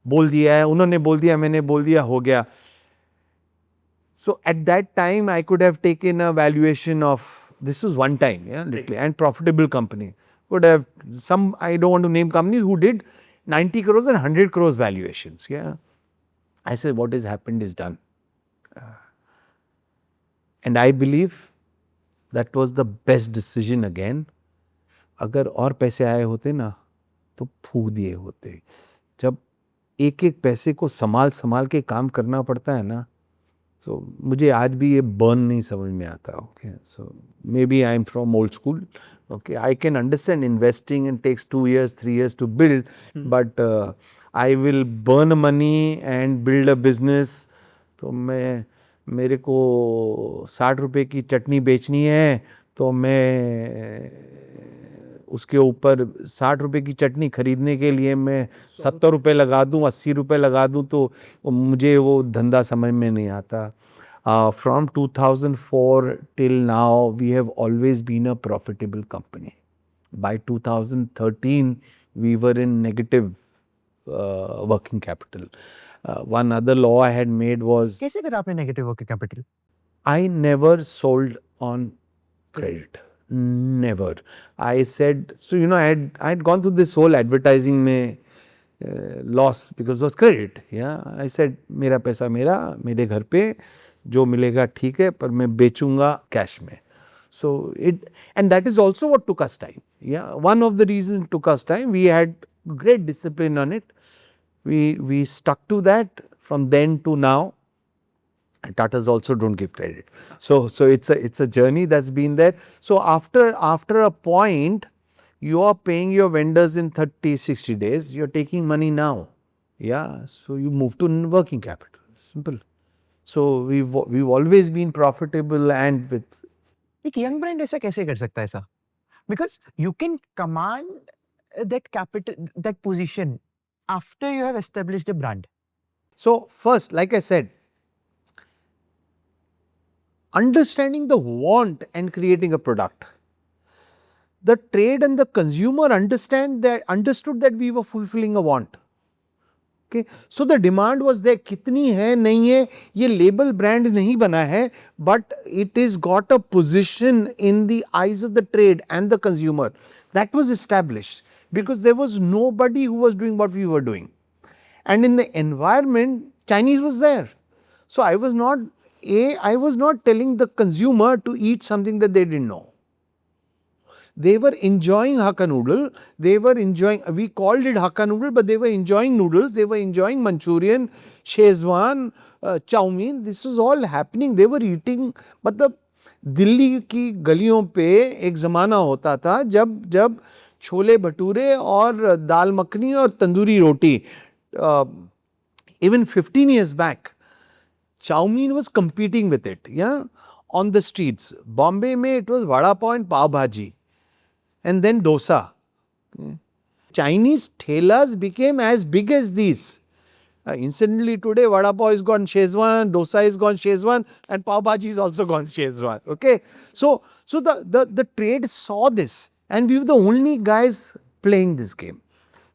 बोल दिया है, उन्होंने बोल दिया, मैंने बोल दिया, हो गया. So at that time I could have taken a valuation of, this was one time, yeah, literally, and profitable company. Could have some, I don't want to name companies who did 90 crores and 100 crores valuations, yeah. I said, what has happened is done. And I believe that was the best decision again. अगर और पैसे आए होते ना तो फूक दिए होते. जब एक एक पैसे को संभाल के काम करना पड़ता है ना, तो मुझे आज भी ये बर्न नहीं समझ में आता. Okay, so maybe I am from old school. Okay, I can understand investing and takes 2 years, 3 years to build, but I will burn money and build a business. तो मेरे को 60 रुपए की चटनी बेचनी है, तो मैं उसके ऊपर 60 रुपए की चटनी खरीदने के लिए मैं 70 रुपए लगा दूँ, 80 रुपए लगा दूँ, तो मुझे वो धंधा समझ में नहीं आता. From 2004 till now, we have always been a profitable company. By 2013, we were in negative working capital. One other law I had made was, कैसे करा आपने negative working capital? I never sold on credit. Never. I said, so I had gone through this whole advertising में loss because of credit. Yeah, I said, मेरा पैसा मेरा, मेरे घर पे जो मिलेगा ठीक है, पर मैं बेचूंगा कैश में. So and that is also what took us time. Yeah, one of the reasons it took us time, we had great discipline on it. We stuck to that from then to now. And Tatas also don't give credit. So it's a journey that's been there. So after a point, you are paying your vendors in 30, 60 days. You're taking money now. Yeah. So you move to working capital. Simple. So we've always been profitable and with. एक young brand ऐसा कैसे कर सकता है ऐसा? Because you can command that capital, that position after you have established a brand. So first, like I said, understanding the want and creating a product. The trade and the consumer understood that we were fulfilling a want. Okay, so the demand was there. कितनी है नहीं है ये label brand नहीं बना है, but it is got a position in the eyes of the trade and the consumer. That was established because there was nobody who was doing what we were doing. And in the environment, Chinese was there. So I was not telling the consumer to eat something that they didn't know. They were enjoying Hakka noodle, we called it Hakka noodle, but they were enjoying noodles, they were enjoying Manchurian, Shezwan, chow mein, this was all happening, they were eating. मतलब दिल्ली की गलियों पे एक ज़माना होता था जब छोले भटूरे और दाल मखनी और तंदूरी रोटी, even 15 years back, chow mein was competing with it, yeah, on the streets. Bombay mein it was vada pav and pav bhaji, and then dosa. Chinese thelas became as big as these. Incidentally, today vada pav is gone Shezwan, dosa is gone Shezwan, and pav bhaji is also gone Shezwan. Okay, so the trade saw this, and we were the only guys playing this game.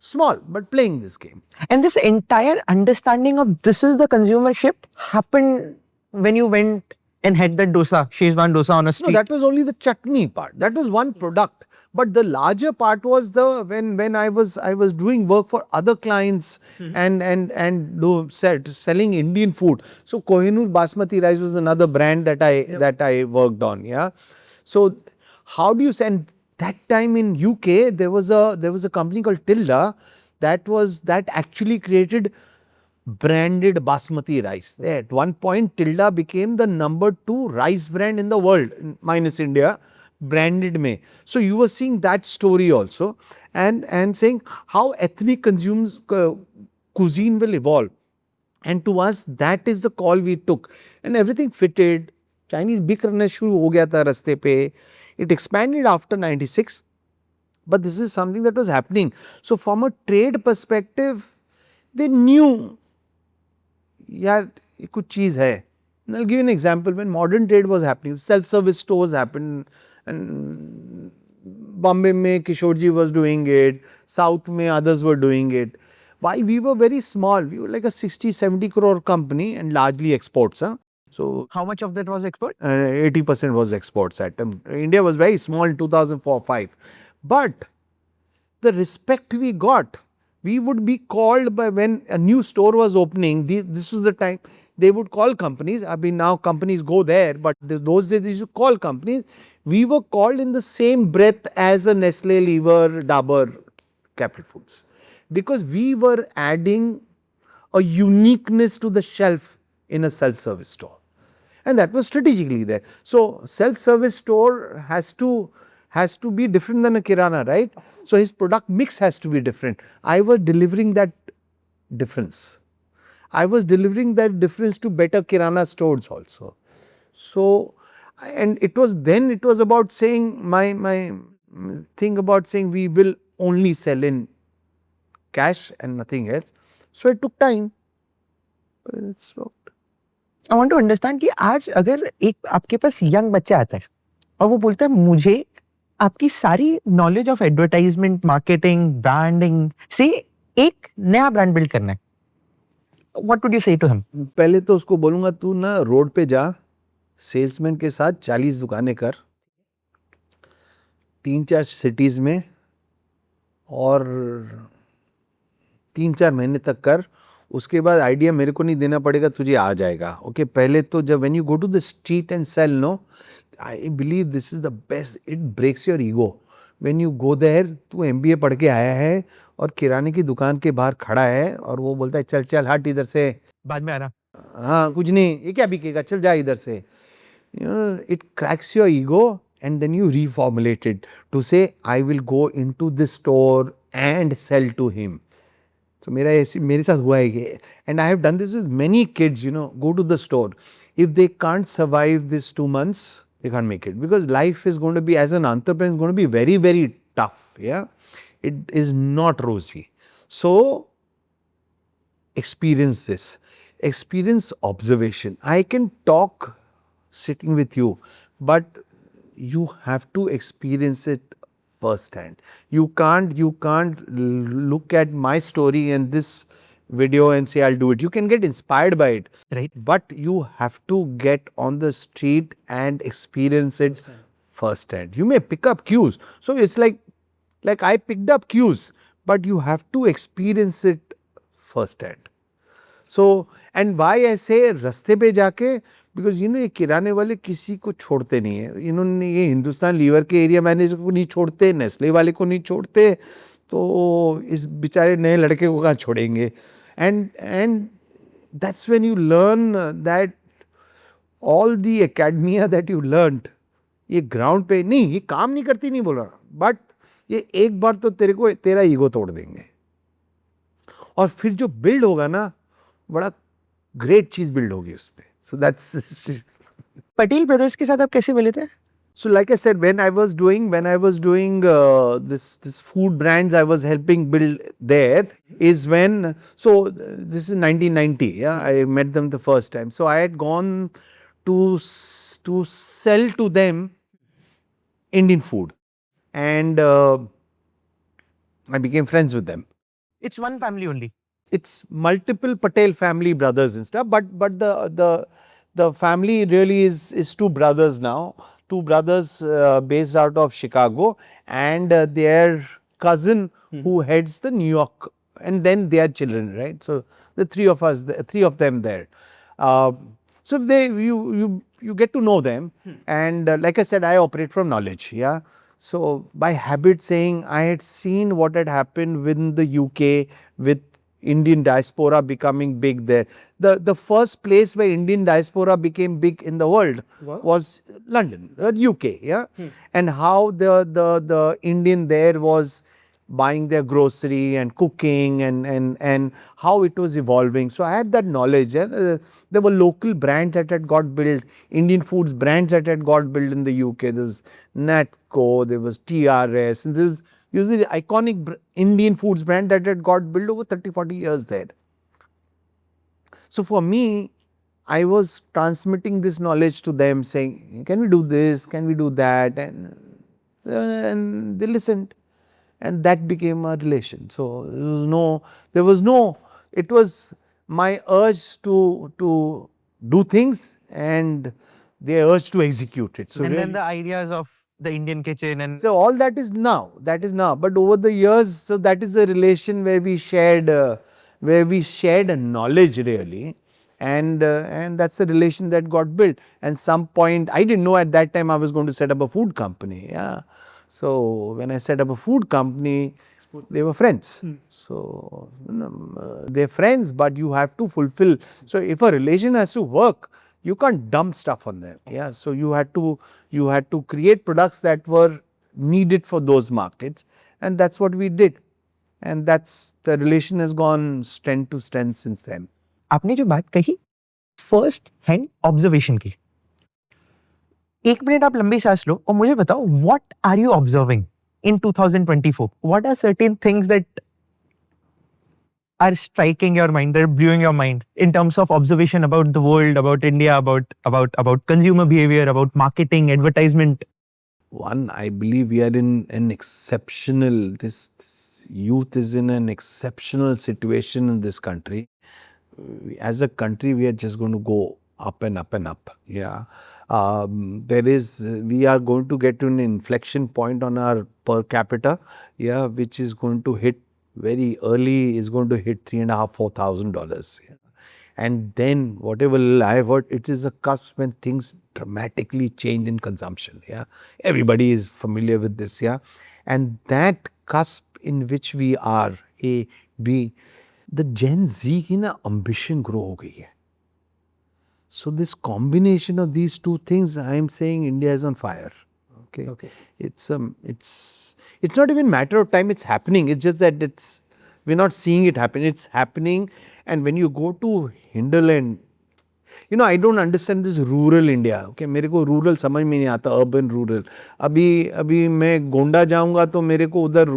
Small, but playing this game. And this entire understanding of this is the consumer shift happened when you went and had that dosa, Shezwan dosa on a No, street. that was only the chutney part. That was one product. But the larger part was when I was doing work for other clients and selling Indian food. So Kohinoor Basmati rice was another brand that I worked on. Yeah. So how do you send? That time in UK there was a company called Tilda that actually created branded basmati rice. At one point Tilda became the number 2 rice brand in the world minus India, branded mein. So you were seeing that story also and saying how ethnic cuisine will evolve. And to us that is the call we took and everything fitted. Chinese बिक करना शुरू हो गया था रास्ते पे. It expanded after 96, but this is something that was happening. So from a trade perspective, they knew, yaar, ye kuch cheez hai. And I'll give you an example. When modern trade was happening, self-service stores happened, and Bombay mein Kishorji was doing it, South mein others were doing it. Why? We were very small. We were like a 60-70 crore company and largely exports. So How much of that was export? 80% was exports at India was very small in 2004-5. But the respect we got, we would be called by when a new store was opening, this was the time they would call companies. I mean now companies go there, but those days they used to call companies. We were called in the same breath as a Nestle, Lever, Dabur, Capital Foods. Because we were adding a uniqueness to the shelf in a self-service store. And that was strategically there. So self-service store has to be different than a kirana, right? So his product mix has to be different. I was delivering that difference. I was delivering that difference to better kirana stores also. So, and it was about saying my thing about saying we will only sell in cash and nothing else. So it took time, but it's worked. I want to understand कि आज अगर एक आपके पास young बच्चा आता है और वो बोलता है मुझे आपकी सारी knowledge of advertisement, marketing, branding से एक नया ब्रांड बिल्ड करना है, व्हाट वुड यू से टू हिम? पहले तो उसको बोलूँगा तू ना रोड पे जा, सेल्समैन के साथ 40 दुकानें कर 3-4 सिटीज़ में और 3-4 महीने तक कर. उसके बाद आइडिया मेरे को नहीं देना पड़ेगा, तुझे आ जाएगा. ओके, पहले तो जब when you go to the street and sell, no, I believe this is the best. It breaks your ego. When you go there, तू MBA पढ़ के आया है और किराने की दुकान के बाहर खड़ा है और वो बोलता है चल चल हट इधर से, बाद में आना. हाँ कुछ नहीं, ये क्या बिकेगा, चल जा इधर से. You know, it cracks your ego and then you reformulate it to say, I will go into this store and sell to him. So मेरे साथ हुआ है ये. And I have done this with many kids, you know, go to the store. If they can't survive this 2 months, they can't make it. Because life is going to be, as an entrepreneur, is going to be very, very tough. Yeah. It is not rosy. So, experience this. Experience observation. I can talk sitting with you, but you have to experience it firsthand. You can't look at my story and this video and say I'll do it. You can get inspired by it, Right. but you have to get on the street and experience it firsthand. You may pick up cues. So it's like I picked up cues, but you have to experience it firsthand. So, and why I say रास्ते पे जाके, because you know ये किराने वाले किसी को छोड़ते नहीं है. इन्होंने ये हिंदुस्तान लीवर के एरिया मैनेजर को नहीं छोड़ते, नेस्ले वाले को नहीं छोड़ते, तो इस बेचारे नए लड़के को कहाँ छोड़ेंगे. And that's when you learn that all the academia that you learnt, ये ग्राउंड पे नहीं, ये काम नहीं करती नहीं बोल रहा, बट ये एक बार तो तेरा ईगो तोड़ देंगे और फिर जो बिल्ड होगा ना, बड़ा ग्रेट चीज बिल्ड होगी उस पे. सो दैट्स पटेल ब्रदर्स के साथ आप कैसे मिले थे? So like I said, when I was doing this food brands I was helping build there is when, so this is 1990, yeah, I met them the first time. So I had gone to sell to them Indian food, and I became friends with them. It's one family only. It's multiple Patel family brothers and stuff, but the family really is two brothers now. Two brothers based out of Chicago, and their cousin who heads the New York, and then their children, right? So the three of them there. So you get to know them, and like I said, I operate from knowledge. Yeah. So by habit saying, I had seen what had happened within the UK with Indian diaspora becoming big there. The first place where Indian diaspora became big in the world was London, UK, yeah. And how the Indian there was buying their grocery and cooking and how it was evolving. So I had that knowledge. Yeah? There were local brands that had got built, Indian foods brands that had got built in the UK. There was Natco, there was TRS, and there was usually iconic Indian foods brand that had got built over 30-40 years there. So for me, I was transmitting this knowledge to them, saying, can we do this, can we do that, and they listened, and that became a relation. So there was no, it was my urge to do things and their urge to execute it. So And really, then the ideas of the Indian kitchen and so all that is now, but over the years, so that is a relation where we shared a knowledge really, and that's a relation that got built. And some point, I didn't know at that time I was going to set up a food company. Yeah. So when I set up a food company, they were friends. So they're friends, but you have to fulfill. So if a relation has to work, you can't dump stuff on them. Yeah. So you had to create products that were needed for those markets, and that's what we did. And that's, the relation has gone strength to strength since then. आपने जो बात कही first hand observation की, एक minute आप लंबी सांस लो और मुझे बताओ what are you observing in 2024? What are certain things that are striking your mind, they're blowing your mind in terms of observation about the world, about India, about consumer behavior, about marketing, advertisement? One, I believe we are in an exceptional, this youth is in an exceptional situation in this country. As a country, we are just going to go up and up and up. Yeah. We are going to get to an inflection point on our per capita, yeah, which is going to hit very early, is going to hit $3,500-4,000. Yeah. And then whatever little I have heard, it is a cusp when things dramatically change in consumption. Yeah, everybody is familiar with this. Yeah, and that cusp in which we are, A, B, the Gen Z की ना ambition grow हो गई है. So this combination of these two things, I am saying India is on fire. Okay. It's not even matter of time. It's happening. It's just that we're not seeing it happen. It's happening. And when you go to hinterland, you know, I don't understand this rural India. Okay, मेरे को rural समझ में नहीं आता, urban rural. अभी मैं गोंडा जाऊंगा तो मेरे को उधर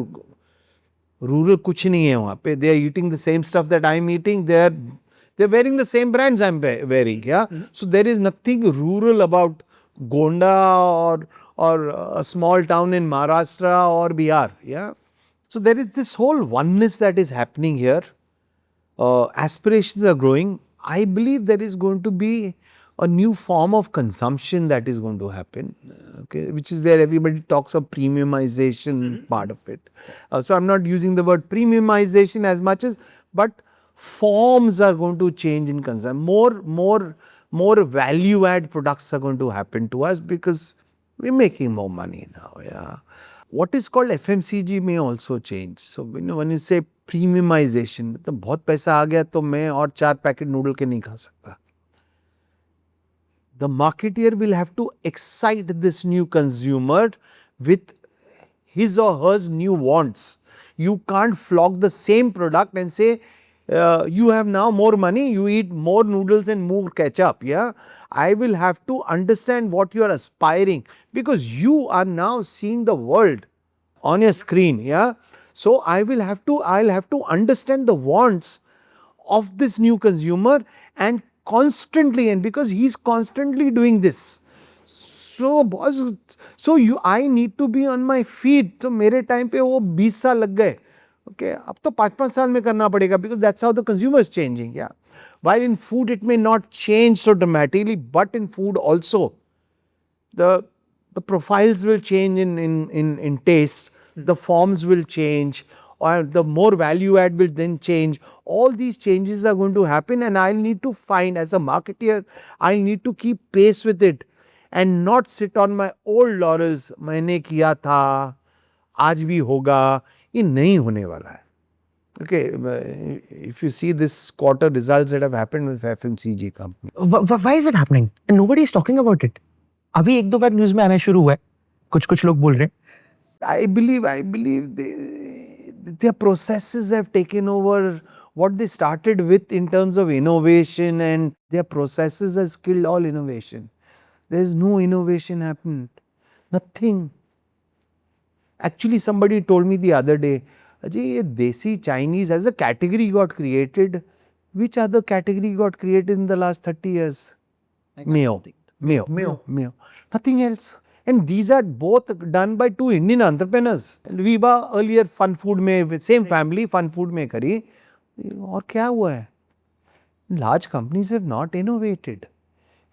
rural कुछ नहीं है वहाँ पे. They are eating the same stuff that I'm eating. They're wearing the same brands I'm wearing. Yeah. So there is nothing rural about Gonda or a small town in Maharashtra or Bihar. Yeah. So there is this whole oneness that is happening here. Aspirations are growing. I believe there is going to be a new form of consumption that is going to happen, okay, which is where everybody talks of premiumization part of it. So I'm not using the word premiumization as much as, but forms are going to change in consumption. More value add products are going to happen to us because we're making more money now. Yeah. What is called FMCG may also change. So when you say premiumization, तो बहुत पैसा आ गया तो मैं और 4 packet noodle के नहीं खा सकता. The marketeer will have to excite this new consumer with his or her new wants. You can't flog the same product and say, you have now more money, you eat more noodles and more ketchup. Yeah, I will have to understand what you are aspiring because you are now seeing the world on your screen. Yeah, so I'll have to understand the wants of this new consumer and constantly, and because he's constantly doing this. So boss, I need to be on my feet. So मेरे time पे वो 20 साल लग गए. Okay, अब तो 5-5 साल में करना पड़ेगा because that's how the consumer is changing. Yeah, while in food it may not change so dramatically, but in food also the profiles will change in taste, the forms will change, or the more value add will then change. All these changes are going to happen and I'll need to find, as a marketeer, I'll need to keep pace with it and not sit on my old laurels. मैंने किया था, आज भी होगा, ये नहीं होने वाला है. Okay, if you see this quarter results that have happened with FMCG company. Why is it happening? And nobody is talking about it. अभी 1-2 बार न्यूज़ में आना शुरू हुआ है. कुछ लोग बोल रहे हैं. I believe their processes have taken over what they started with in terms of innovation, and their processes has killed all innovation. There is no innovation happened. Nothing. Actually, somebody told me the other day, Ajay, ye Desi Chinese as a category got created. Which other category got created in the last 30 years? Mayo. Nothing else. And these are both done by 2 Indian entrepreneurs. Viva earlier fun food में, same family fun food में करी. और क्या हुआ है? Large companies have not innovated.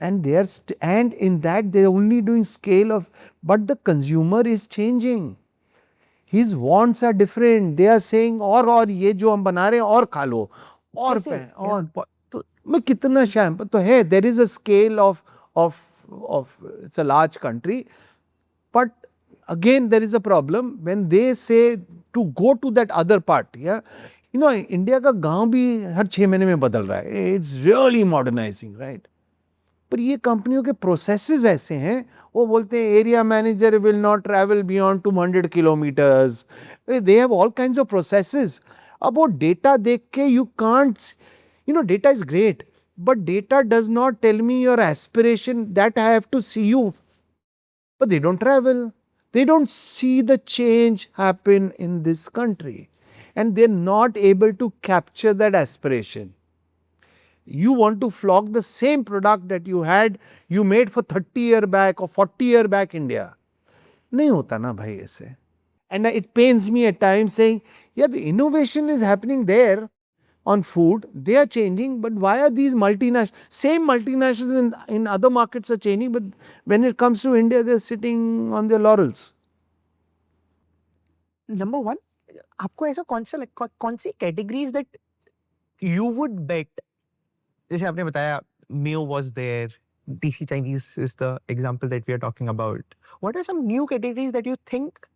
And they are and in that they are only doing scale of, but the consumer is changing. His wants are different. They are saying और ये जो हम बना रहे हैं और खा लो और तो मैं कितना शैम्प तो है. There is a scale of it's a large country, but again there is a problem when they say to go to that other part. Yeah, you know, India का गांव भी हर 6 महीने में बदल रहा है. It's really modernizing, right? पर ये कंपनियों के प्रोसेसेस ऐसे हैं, वो बोलते हैं area manager will not travel beyond 200 kilometres. They have all kinds of processes. अब वो डेटा देख के you can't, you know, data is great, but data does not tell me your aspiration, that I have to see you. But they don't travel. They don't see the change happen in this country. And they're not able to capture that aspiration. You want to flog the same product that you made for 30 years back or 40 years back India. नहीं होता ना भाई ऐसे. And it pains me at times saying, yeah, the innovation is happening there on food, they are changing, but why are these same multinationals in other markets are changing, but when it comes to India, they're sitting on their laurels. Number one, आपको ऐसा कौन सी categories that you would bet जैसे आपने बताया, Mayo was there. DC Chinese is the example that we are talking about. What are some new categories that you think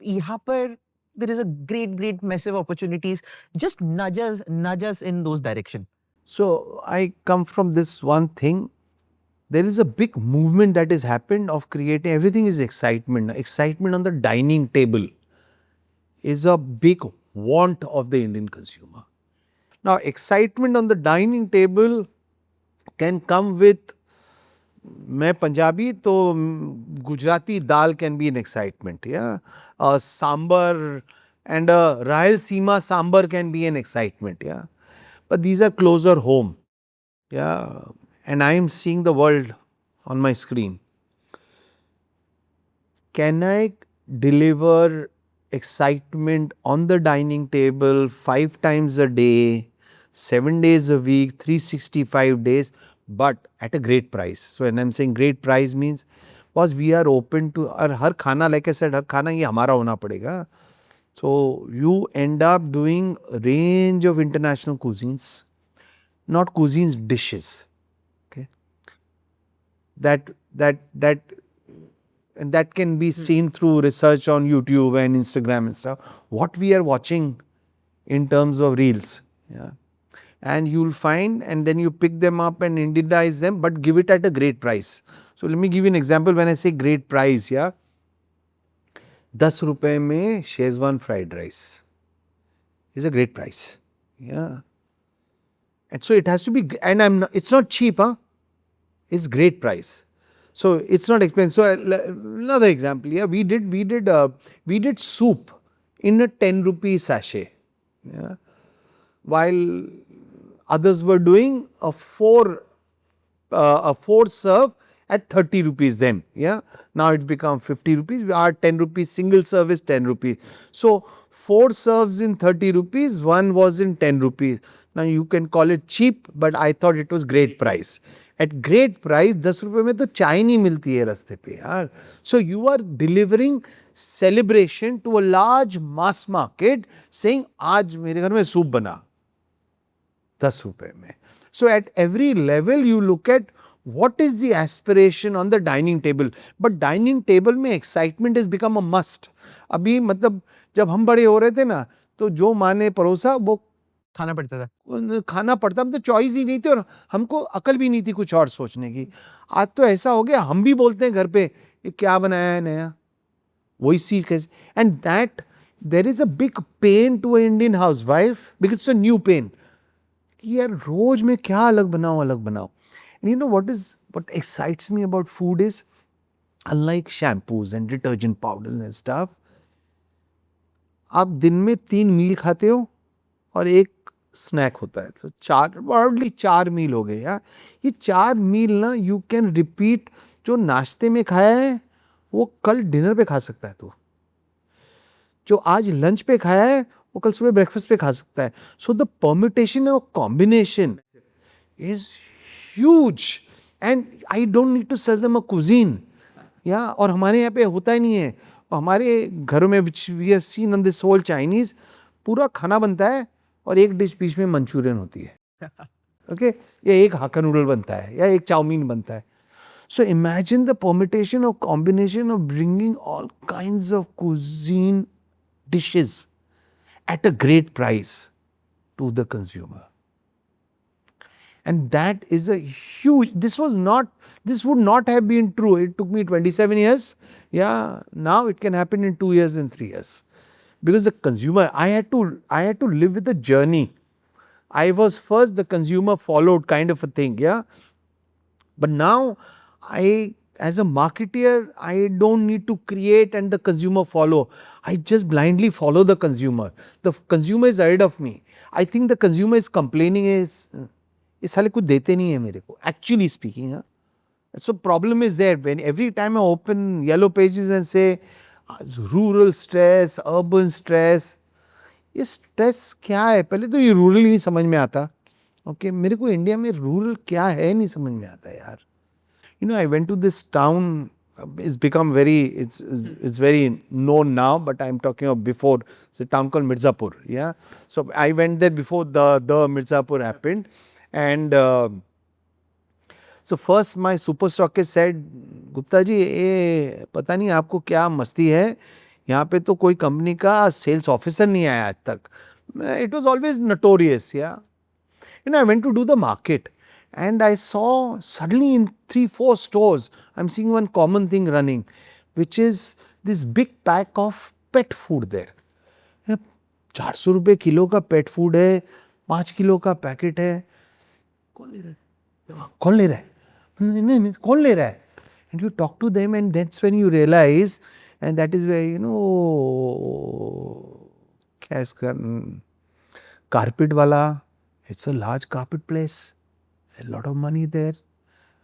यहाँ पर there is a great massive opportunities? Just nudge us in those direction. So I come from this one thing. There is a big movement that has happened of creating, everything is excitement. Excitement on the dining table is a big want of the Indian consumer. Now, excitement on the dining table can come with, मैं पंजाबी तो गुजराती दाल can be an excitement, yeah. Sambar and a Rayalaseema sambar can be an excitement, yeah. But these are closer home, yeah. And I am seeing the world on my screen. Can I deliver excitement on the dining table 5 times a day, 7 days a week, 365 days, but at a great price? So when I'm saying great price means, because we are open to, और हर खाना, like I said, हर खाना ये हमारा होना पड़ेगा. So you end up doing a range of international cuisines, not cuisines, dishes. Okay, that and that can be seen through research on YouTube and Instagram and stuff. What we are watching in terms of reels, yeah, and you'll find, and then you pick them up and Indianize them, but give it at a great price. So let me give you an example. When I say great price, yeah, 10 रुपए में Schezwan fried rice is a great price, yeah. And so it has to be, and it's not cheap, huh? It's great price. So it's not expensive. So another example, yeah, we did soup in a 10 rupee sachet, yeah, while others were doing a 4 serve at 30 rupees then, yeah. Now it's become 50 rupees. Our 10 rupees single serve is 10 rupees. So 4 serves in 30 rupees, one was in 10 rupees. Now you can call it cheap, but I thought it was great price. At great price, 10 रुपए में तो चाय नहीं मिलती है रास्ते पे यार. So you are delivering celebration to a large mass market, saying आज मेरे घर में सूप बना 10 रुपए में. So at every level you look at what is the aspiration on the dining table. But dining table में excitement has become a must. अभी मतलब जब हम बड़े हो रहे थे ना, तो जो माँ ने परोसा वो खाना पड़ता था, तो चॉइस ही नहीं थी और हमको अकल भी नहीं थी कुछ और सोचने की. आज तो ऐसा हो गया, हम भी बोलते हैं घर पे ये क्या बनाया है नया, वही चीज कैसे. And that there is a big pain to a Indian housewife, because it's a new pain कि यार रोज में क्या अलग बनाओ. And you know what excites me about food is, unlike shampoos and detergent powders and stuff, आप दिन में 3 मील खाते हो और एक स्नैक होता है. तो 4 मील हो गए यार. ये 4 मील ना यू कैन रिपीट. जो नाश्ते में खाया है वो कल डिनर पे खा सकता है तू. जो आज लंच पे खाया है वो कल सुबह ब्रेकफास्ट पे खा सकता है. सो द परम्यूटेशन और combination is huge and I don't need to sell them a cuisine. Yeah और हमारे यहाँ पे होता ही नहीं है. हमारे घरों में which we have seen on this whole Chinese, पूरा खाना बनता है और एक डिश बीच में मंचूरियन होती है. ओके, या एक हाक्का नूडल बनता है या एक चाउमीन बनता है. सो इमेजिन द परम्यूटेशन और combination of bringing all kinds of cuisine dishes at a great price to the consumer. And that is a huge, this would not have been true. It took me 27 years. Yeah, now it can happen in 2 years and 3 years. Because the consumer, I had to live with the journey. I was first, the consumer followed kind of a thing, yeah. But now as a marketeer, I don't need to create and the consumer follow. I just blindly follow the consumer. The consumer is ahead of me. I think the consumer is complaining ये साले कुछ देते नहीं है मेरे को. Actually speaking, huh? So problem is there when every time I open Yellow Pages and say rural stress, urban stress. ये stress क्या है? पहले तो ये रूरल नहीं समझ में आता. ओके, मेरे को इंडिया में रूरल क्या है नहीं समझ में आता यार. You know, I went to this town. It's become it's very known now, but I'm talking of before. It's a town called Mirzapur. Yeah, so I went there before the Mirzapur happened, And so first my super stockist said, Gupta ji ये पता नहीं आपको क्या मस्ती है, यहाँ पे तो कोई कंपनी का सेल्स ऑफिसर नहीं आया आज तक. It was always notorious, yeah. You know, I went to do the market and I saw suddenly in 3-4 stores, I'm seeing one common thing running, which is this big pack of pet food there. 400 रुपए kilo का pet food है, 5 kilo का packet है. कौन ले रहा है? कौन ले रहा है? नहीं, कौन ले रहा है? And you talk to them and that's when you realize, and that is where, you know, क्या इसका कारपेट वाला, it's a large carpet place, a lot of money there.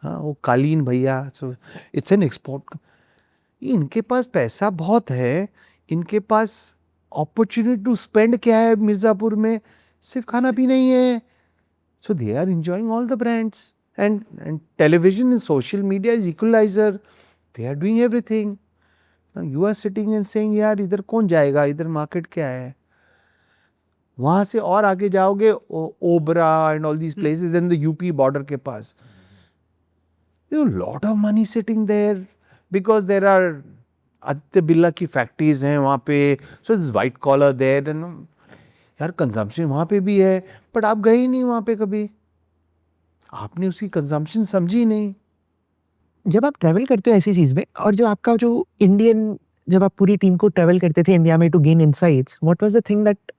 हाँ, वो कालीन भैया, so it's an export. इनके पास पैसा बहुत है, इनके पास अपॉर्चुनिटी टू स्पेंड क्या है मिर्ज़ापुर में, सिर्फ खाना पीना ही है. So they are enjoying all the brands. And television and social media is equalizer. They are doing everything. Now you are sitting and saying, यार इधर कौन जाएगा, इधर मार्केट क्या है. वहाँ से और आगे जाओगे Obra and all these places, then the UP border के पास. There are a lot of money sitting there because there are Aditya Birla की फैक्ट्रीज हैं वहाँ पे. So this white collar there and यार कंजम्पशन वहाँ पे भी है, बट आप गए ही नहीं वहाँ पे कभी, आपने उसकी कंजम्पशन समझी ही नहीं. जब आप ट्रैवल करते हो ऐसी चीज में, और जो आपका जो इंडियन, जब आप पूरी टीम को ट्रैवल करते थे इंडिया में to gain insights, what was the thing that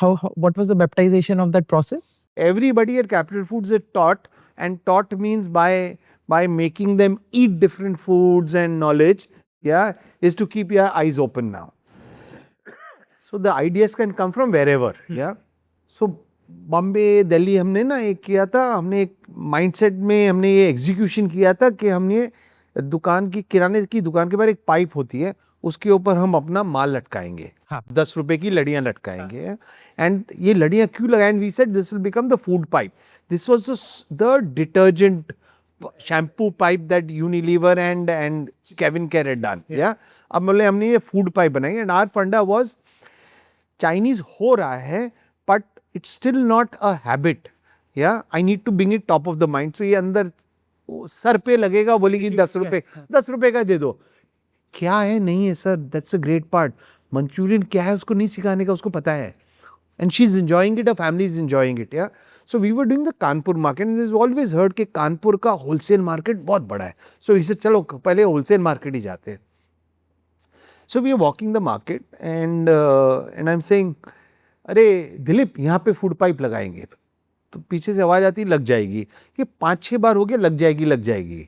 what was the baptization of that process? Everybody at Capital Foods is taught, and taught means by making them eat different foods and knowledge, yeah, is to keep your eyes open now. So the ideas can come from wherever, yeah. So Bombay Delhi हमने ना एक किया था, हमने एक mindset में हमने ये एग्जीक्यूशन किया था कि हमने दुकान की, किराने की दुकान के बाहर एक पाइप होती है, उसके ऊपर हम अपना माल लटकाएंगे. हाँ, 10 रुपए की लड़ियाँ लटकाएंगे. एंड ये लड़ियाँ क्यों लगाएं? We said this will become the food pipe. This was the detergent shampoo pipe that Unilever and Cavin Kare had done, yeah. अब बोले हमने ये फूड पाइप बनाई, and our funda was Chinese हो रहा है but it's still not a habit, yeah. I need to bring it top of the mind. So ये अंदर सर पे लगेगा, बोलेगी 10 रुपए का दे दो. क्या है नहीं है sir, that's a great part. Manchurian क्या है उसको नहीं सिखाने का, उसको पता है. And she's enjoying it, her family is enjoying it, yeah. So we were doing the Kanpur market, and there's always heard कि कानपुर का होलसेल मार्केट बहुत बड़ा है. So इसे चलो पहले होलसेल मार्केट ही जाते हैं. So we are walking the market and I'm saying, अरे दिलीप यहाँ पे फूड पाइप लगाएंगे. तो पीछे से आवाज़ आती लग जाएगी. कि 5-6 बार हो गया लग जाएगी.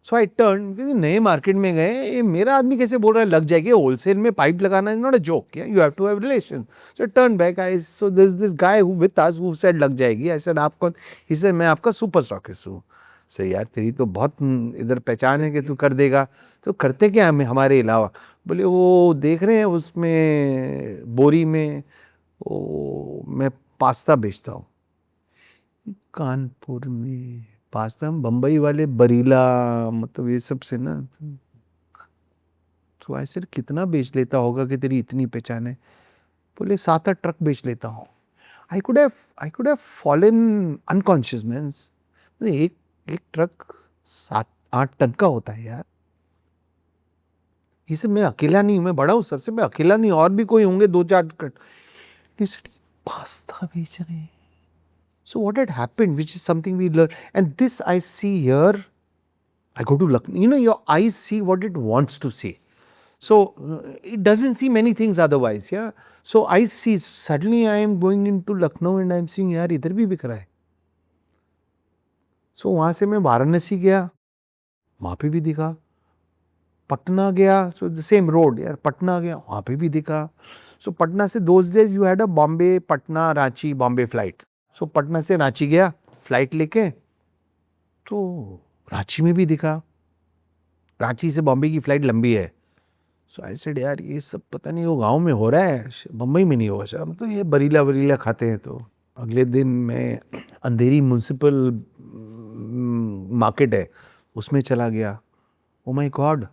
सो आई टर्न, क्योंकि नए मार्केट में गए, ये मेरा आदमी कैसे बोल रहा है लग जाएगी, होलसेल में पाइप लगाना is not a joke, you have to have relation. So turn back, I saw this guy who with us who said लग जाएगी. आई सेड आप कौन? ही सेड मैं आपका सुपर स्टॉकिस्ट हूँ. सही यार, तेरी तो बहुत इधर पहचान है कि तू कर देगा. तो करते क्या हमें हमारे अलावा? बोले वो देख रहे हैं उसमें बोरी में मैं पास्ता बेचता हूँ. कानपुर में पास्ता, बम्बई वाले बरीला, मतलब ये सब से ना. तो ऐसे कितना बेच लेता होगा कि तेरी इतनी पहचान है? बोले 7-8 ट्रक बेच लेता हूँ. I could have fallen unconscious means. एक ट्रक 7-8 टन का होता है यार. इसे मैं अकेला नहीं हूँ, मैं बड़ा हूँ सबसे, मैं अकेला नहीं, और भी कोई होंगे 2-4 ट्रक. पास्ता बेच रहे हैं. So what had happened, which is something we learn, and this I see here. I go to Lucknow. You know, your eyes see what it wants to see. So it doesn't see many things otherwise, yeah. So I see. Suddenly I am going into Lucknow and I am seeing, यार इधर भी बिक रहा है. So वहाँ से मैं वाराणसी गया, वहाँ पे भी दिखा. पटना गया, so the same road, यार पटना गया, वहाँ पे भी दिखा. So पटना से those days you had a Bombay, Patna, Ranchi, Bombay flight. So Patna से रांची गया फ्लाइट लेके, तो रांची में भी दिखा. रांची से बॉम्बे की फ्लाइट लंबी है. सो आई सेड यार ये सब पता नहीं वो गांव में हो रहा है, बम्बई में नहीं होगा सर, हम तो ये बरीला खाते हैं. तो अगले दिन मैं अंधेरी म्यूनसिपल मार्केट है उसमें चला गया. ओ माय गॉड,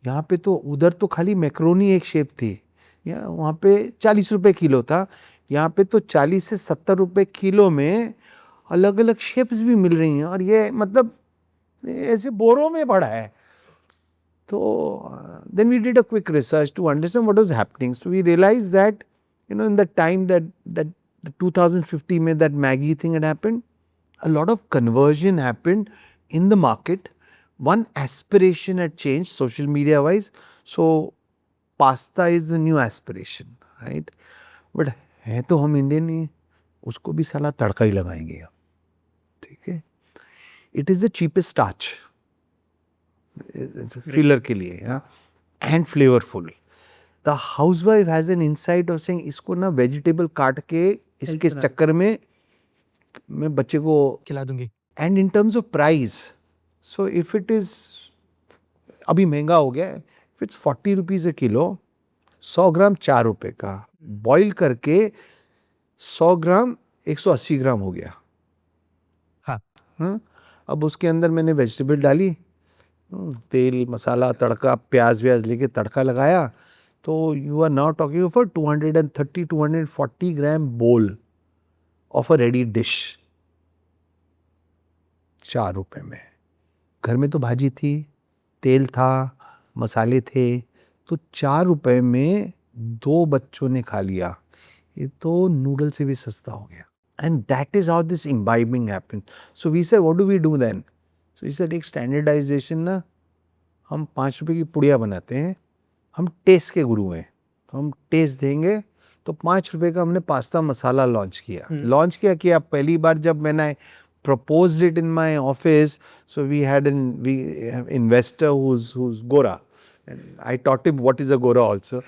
यहाँ पे तो, उधर तो खाली मैक्रोनी एक शेप थी, या वहाँ पे 40 रुपए किलो था. यहाँ पे तो 40 से 70 रुपए किलो में अलग अलग शेप्स भी मिल रही हैं, और ये मतलब ऐसे बोरों में पड़ा है. So then we did a quick research to understand what was happening. So we realized that, you know, in the time that the 2050 mein that Maggie thing had happened, a lot of conversion happened in the market. One aspiration had changed social media wise. So pasta is the new aspiration, right? But है तो हम Indian ही, उसको भी साला तड़का ही लगाएंगे हम, ठीक है. It is the cheapest starch. Filler के लिए, and flavourful. The housewife has an insight of saying इसको ना वेजिटेबल काट के इसके चक्कर में मैं बच्चे को खिला दूंगी. And in terms of price, so if it is अभी महंगा हो गया है, if it's 40 rupees a kilo, 100 ग्राम 4 रुपए का, बॉईल करके 100 ग्राम 180 ग्राम हो गया. हाँ, अब उसके अंदर मैंने वेजिटेबल डाली, तेल मसाला तड़का प्याज व्याज लेके तड़का लगाया, तो you are now talking for 230-240 gram bowl of a ready dish, 4 रुपए में. घर में तो भाजी थी, तेल था, मसाले थे, तो 4 रुपए में 2 बच्चों ने खा लिया. ये तो नूडल से भी सस्ता हो गया. And that is how this imbibing happened. So we said what do we do then? So इस एक स्टैंडर्डाइजेशन ना, हम 5 रुपए की पुड़िया बनाते हैं, हम टेस्ट के गुरु हैं, तो हम टेस्ट देंगे. तो 5 रुपए का हमने पास्ता मसाला लॉन्च किया. कि अब पहली बार जब मैंने proposed it in my office, so we have investor who's Gora, and I taught him what is a Gora also.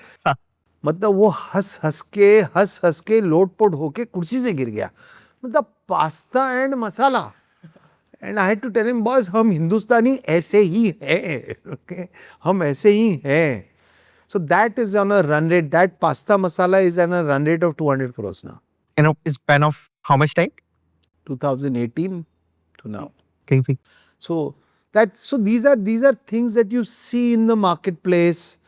मतलब वो हंस हंस के लोटपोट होके कुर्सी से गिर गया. मतलब pasta and masala. And I had to tell him, boss हम हिंदुस्तानी ऐसे ही हैं, ओके, हम ऐसे ही हैं. So that is on a run rate. That pasta masala is on a run rate of 200 crores now. In a span of how much time? 2018 to now. Crazy. So these are things that you see in the marketplace.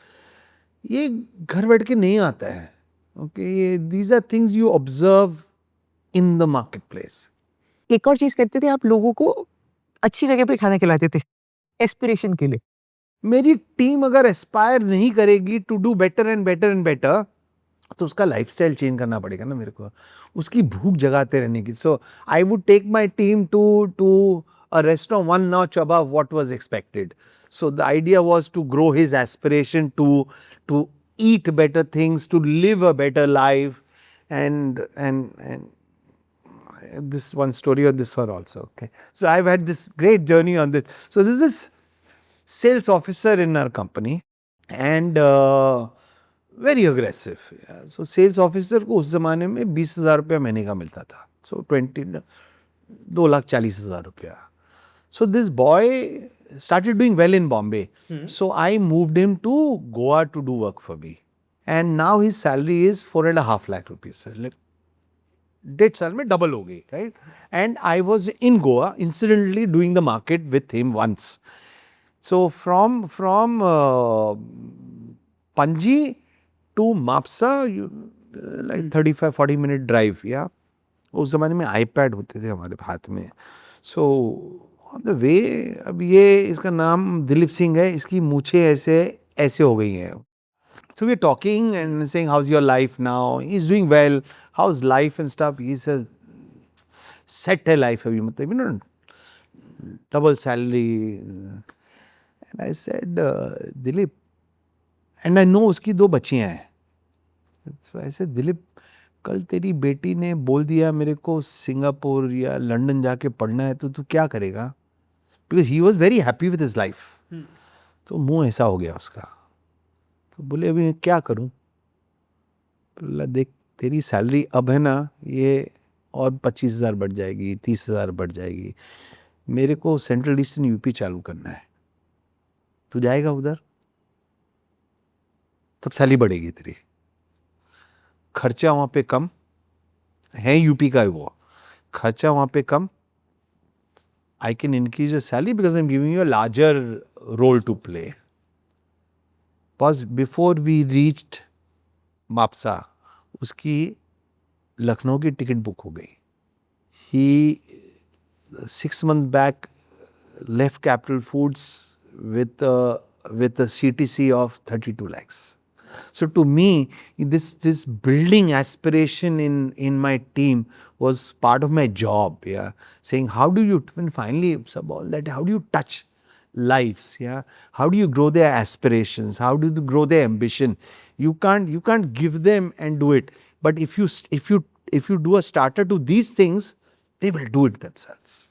ये घर बैठ के नहीं आता है. Okay, these are things you observe in the marketplace. एक और चीज करते थे, आप लोगों को अच्छी जगह पे खाना खिलाते थे एस्पिरेशन के लिए. मेरी टीम अगर एस्पायर नहीं करेगी to do better and better and better, तो उसका लाइफस्टाइल चेंज करना पड़ेगा ना मेरे को, उसकी भूख जगाते रहने की. So I would take my team to a restaurant one notch above what was expected. So the idea was to grow his aspiration to eat better things, to live a better life, and this one story or this one also. Okay, so I've had this great journey on this. So this is sales officer in our company, and very aggressive. Yeah. So sales officer को उस जमाने में 20,000 रुपया महीने का मिलता था. So 2,40,000 रुपया. So this boy started doing well in Bombay. So I moved him to Goa to do work for me. And now his salary is 4.5 lakh rupees. Like 1.5 साल में डबल हो गई, right? And I was in Goa, incidentally doing the market with him once. So from Panji to Mapsa, like 35-40 minute drive. Yeah, उस जमाने में iPad होते थे हमारे हाथ में. So on the way, अब ये इसका नाम दिलीप सिंह है, इसकी मूछें ऐसे हो गई हैं. So we're talking and saying, how's your life now? He's doing well. How's life and stuff? He says, set है life अभी, मतलब, you know, double salary. And I said, Dilip, and I know उसकी 2 बच्चियां हैं. So I said, Dilip, कल तेरी बेटी ने बोल दिया मेरे को सिंगापुर या लंदन जाके पढ़ना है, तो तू क्या करेगा? Because he was very happy with his life. तो मुंह ऐसा हो गया उसका. तो बोले अभी मैं क्या करूं? बोला देख, तेरी सैलरी अब है ना, ये और 25,000 बढ़ जाएगी, 30,000 बढ़ जाएगी. मेरे को सेंट्रल ईस्टर्न यूपी चालू करना है. तू जाएगा उधर, तब सैलरी बढ़ेगी तेरी. खर्चा वहां पे कम है, यूपी का है वो, खर्चा वहां पे कम. I can increase your salary because I'm giving you a larger role to play. But before we reached Mapsa, उसकी लखनऊ की टिकट बुक हो गई. he 6 months back left Capital Foods with a CTC of 32 lakhs. So to me, this building aspiration in my team was part of my job. Yeah, saying how do you, when finally all that, how do you touch lives? Yeah, how do you grow their aspirations? How do you grow their ambition? You can't give them and do it. But if you do a starter to these things, they will do it themselves.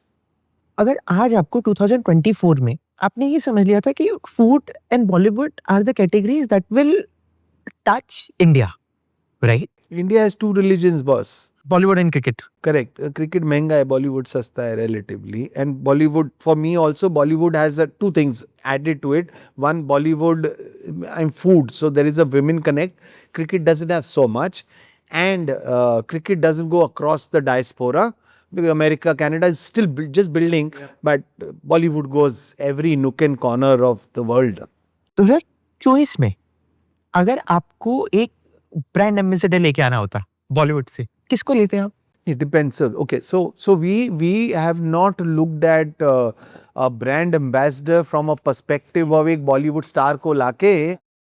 अगर आज आपको 2024 में आपने ये समझ लिया था कि food and Bollywood are the categories that will touch India, right? India has 2 religions, boss. Bollywood and cricket. Correct. Cricket महंगा है, Bollywood सस्ता है relatively. And Bollywood, for me also, Bollywood has 2 things added to it. One, Bollywood and food. So there is a women connect. Cricket doesn't have so much. And cricket doesn't go across the diaspora. Because America, Canada is still just building. But Bollywood goes every nook and corner of the world. तो sir choice में अगर आपको एक brand ambassador लेके आना होता बॉलीवुड से, किसको लेते हैं आप? It depends. Sir. Okay, so we have not looked at a brand ambassador from a perspective of एक Bollywood star को लाके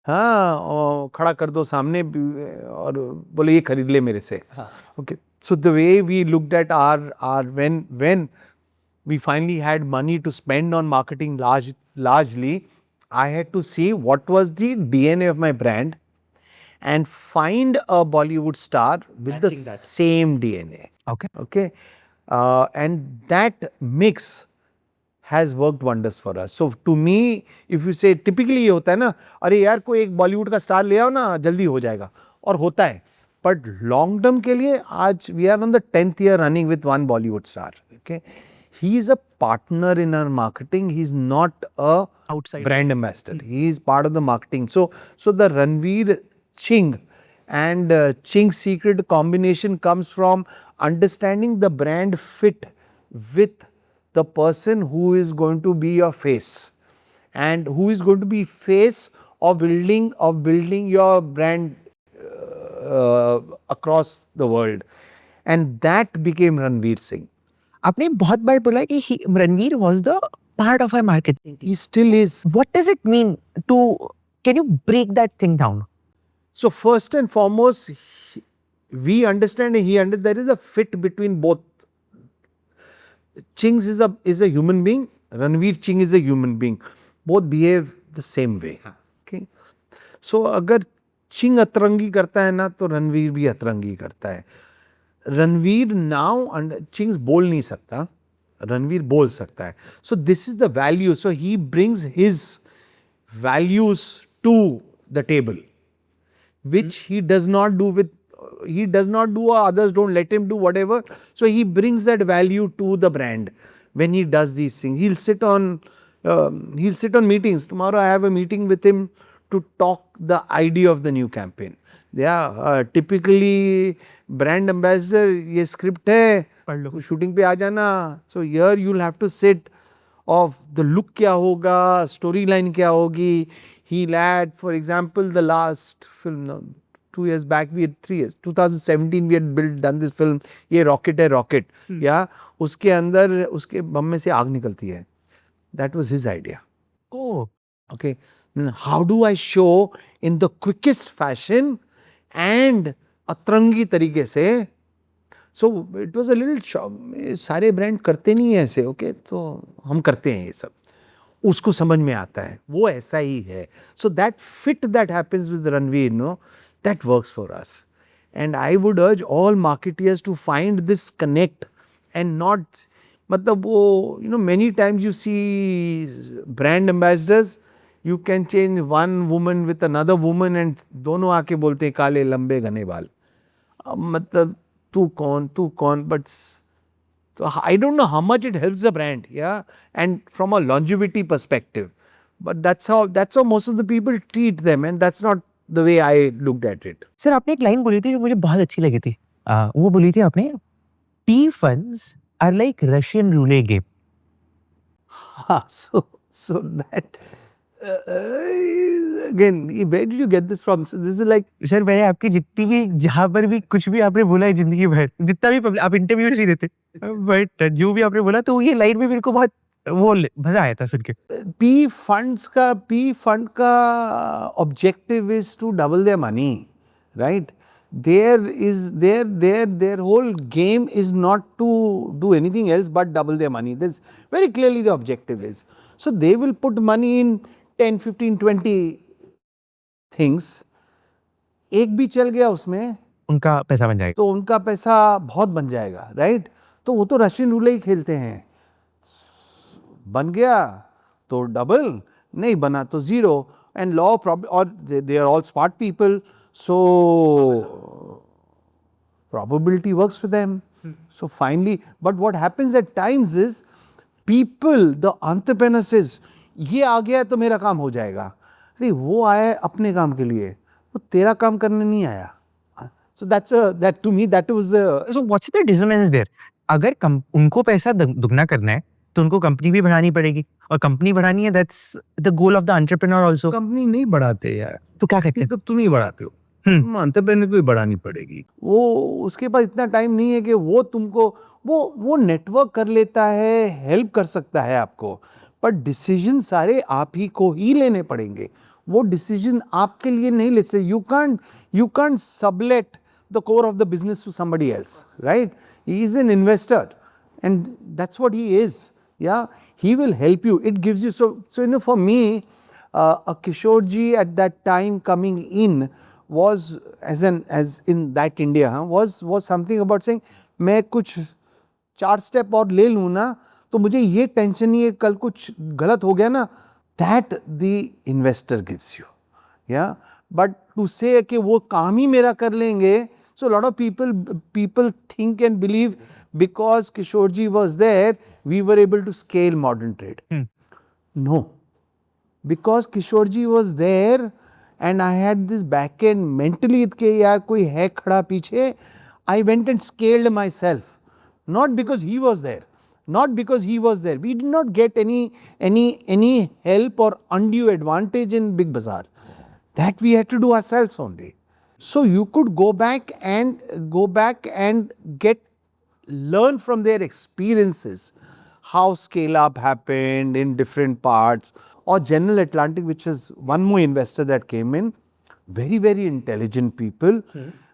हाँ खड़ा कर दो सामने और बोले ये खरीद ले मेरे से. Okay, so the way we looked at our when we finally had money to spend on marketing largely, I had to see what was the DNA of my brand and find a Bollywood star with the same DNA. Okay. Okay. And that mix has worked wonders for us. So to me, if you say typically ये होता है ना, अरे यार कोई एक बॉलीवुड का star ले आओ ना जल्दी हो जाएगा, और होता है. But long term के लिए आज we are on the 10th year running with one Bollywood star. Okay. He is a partner in our marketing. He's not a Outside brand ambassador. He is part of the marketing. So the Ranveer Ching and Ching secret combination comes from understanding the brand fit with the person who is going to be your face and who is going to be face of building your brand across the world, and that became Ranveer Singh. आपने बहुत बार बोला कि Ranveer was the part of our marketing. He still is. What does it mean to, can you break that thing down? So first and foremost, we understand and he understands there is a fit between both. Chings is a human being. Ranveer Ching is a human being. Both behave the same way. Okay. So अगर Ching अतरंगी करता है ना तो रणवीर भी अतरंगी करता है. रणवीर now Ching बोल नहीं सकता, रणवीर बोल सकता है. So this is the value. So he brings his values to the table, which he does not do or others don't let him do whatever. So he brings that value to the brand when he does these things. He'll sit on meetings. Tomorrow I have a meeting with him to talk the idea of the new campaign. Yeah, typically brand ambassador, ये script है, shooting पे आ जाना. So here you'll have to sit of the look क्या होगा, storyline क्या होगी. He'll add, for example, the last film, no, 2 years back, we had 3 years, 2017 we had done this film, ये rocket है rocket, या उसके अंदर उसके बम में से आग निकलती है. That was his idea. Oh. Okay. How do I show in the quickest fashion and अतरंगी तरीके से? So it was a little shock. सारे ब्रांड करते नहीं है ऐसे. Okay, तो हम करते हैं ये सब. उसको समझ में आता है, वो ऐसा ही है. So that fit that happens with Ranveer, no, that works for us. And I would urge all marketeers to find this connect and not, मतलब वो, many times you see brand ambassadors, you can change one woman with another woman and दोनों आके बोलते हैं काले लंबे घने बाल. मतलब तू कौन, but so I don't know how much it helps the brand, yeah, and from a longevity perspective. But that's how most of the people treat them, and that's not the way I looked at it. Sir आपने एक line बोली थी जो मुझे बहुत अच्छी लगी थी. वो बोली थी आपने, P funds are like Russian roulette game. So that again, where did you get this from? So this is like, sir मैंने आपकी जितनी भी जहाँ पर भी कुछ भी आपने बोला है जिंदगी भर, जितना भी आप इंटरव्यू नहीं देते, बट जो भी आपने बोला तो ये लाइन में मेरे को बहुत मजा आया था सुन के. पी फंड का objective is to double their money, right? Their whole game is not to do anything else but double their money. That's very clearly the objective is. So they will put money in 10, 15, 20 things. एक भी चल गया उसमें उनका पैसा बन जाएगा. तो उनका पैसा बहुत बन जाएगा, राइट? तो वो तो रशियन रूले ही खेलते हैं. बन गया तो डबल, नहीं बना तो जीरो. एंड लॉ और they are all smart people, so probability works for them. So finally, but what happens at times is people, the entrepreneur says, ये आ गया तो मेरा काम हो जाएगा. अरे वो आया है अपने काम के लिए, वो तेरा काम करने नहीं आया. So that to me that was the. So what's the dissonance there? अगर उनको पैसा दुगना करना है तो उनको कंपनी भी बढ़ानी पड़ेगी, और कंपनी बढ़ानी है, that's the goal of the entrepreneur also. Company नहीं बढ़ाते यार, तो क्या कहते हैं? तो तुम ही बढ़ाते हो. एंटरप्रेन्योर को भी बढ़ानी पड़ेगी. वो उसके पास इतना टाइम नहीं है कि वो तुमको वो नेटवर्क कर लेता है, हेल्प कर सकता है आपको, पर डिसीजन सारे आप ही को ही लेने पड़ेंगे. वो डिसीजन आपके लिए नहीं ले सकते. You can't sublet the core of the business to somebody else, right? He is an investor and that's what he is. Yeah, he will help you. It gives you so you know, for me, a Kishore ji at that time coming in was as in that India was something about saying मैं कुछ 4 step और ले लूँ ना तो मुझे ये tension नहीं है कल कुछ गलत हो गया ना. That the investor gives you. Yeah, but to say कि वो काम ही मेरा कर लेंगे. So a lot of people think and believe because Kishore ji was there, we were able to scale modern trade. No, because Kishore ji was there and I had this back end mentally कि यार कोई है खड़ा पीछे. I went and scaled myself, not because he was there. Not because he was there. We did not get any help or undue advantage in Big Bazaar. That we had to do ourselves only. So you could go back and learn from their experiences how scale up happened in different parts. Or General Atlantic, which is one more investor that came in, very, very intelligent people,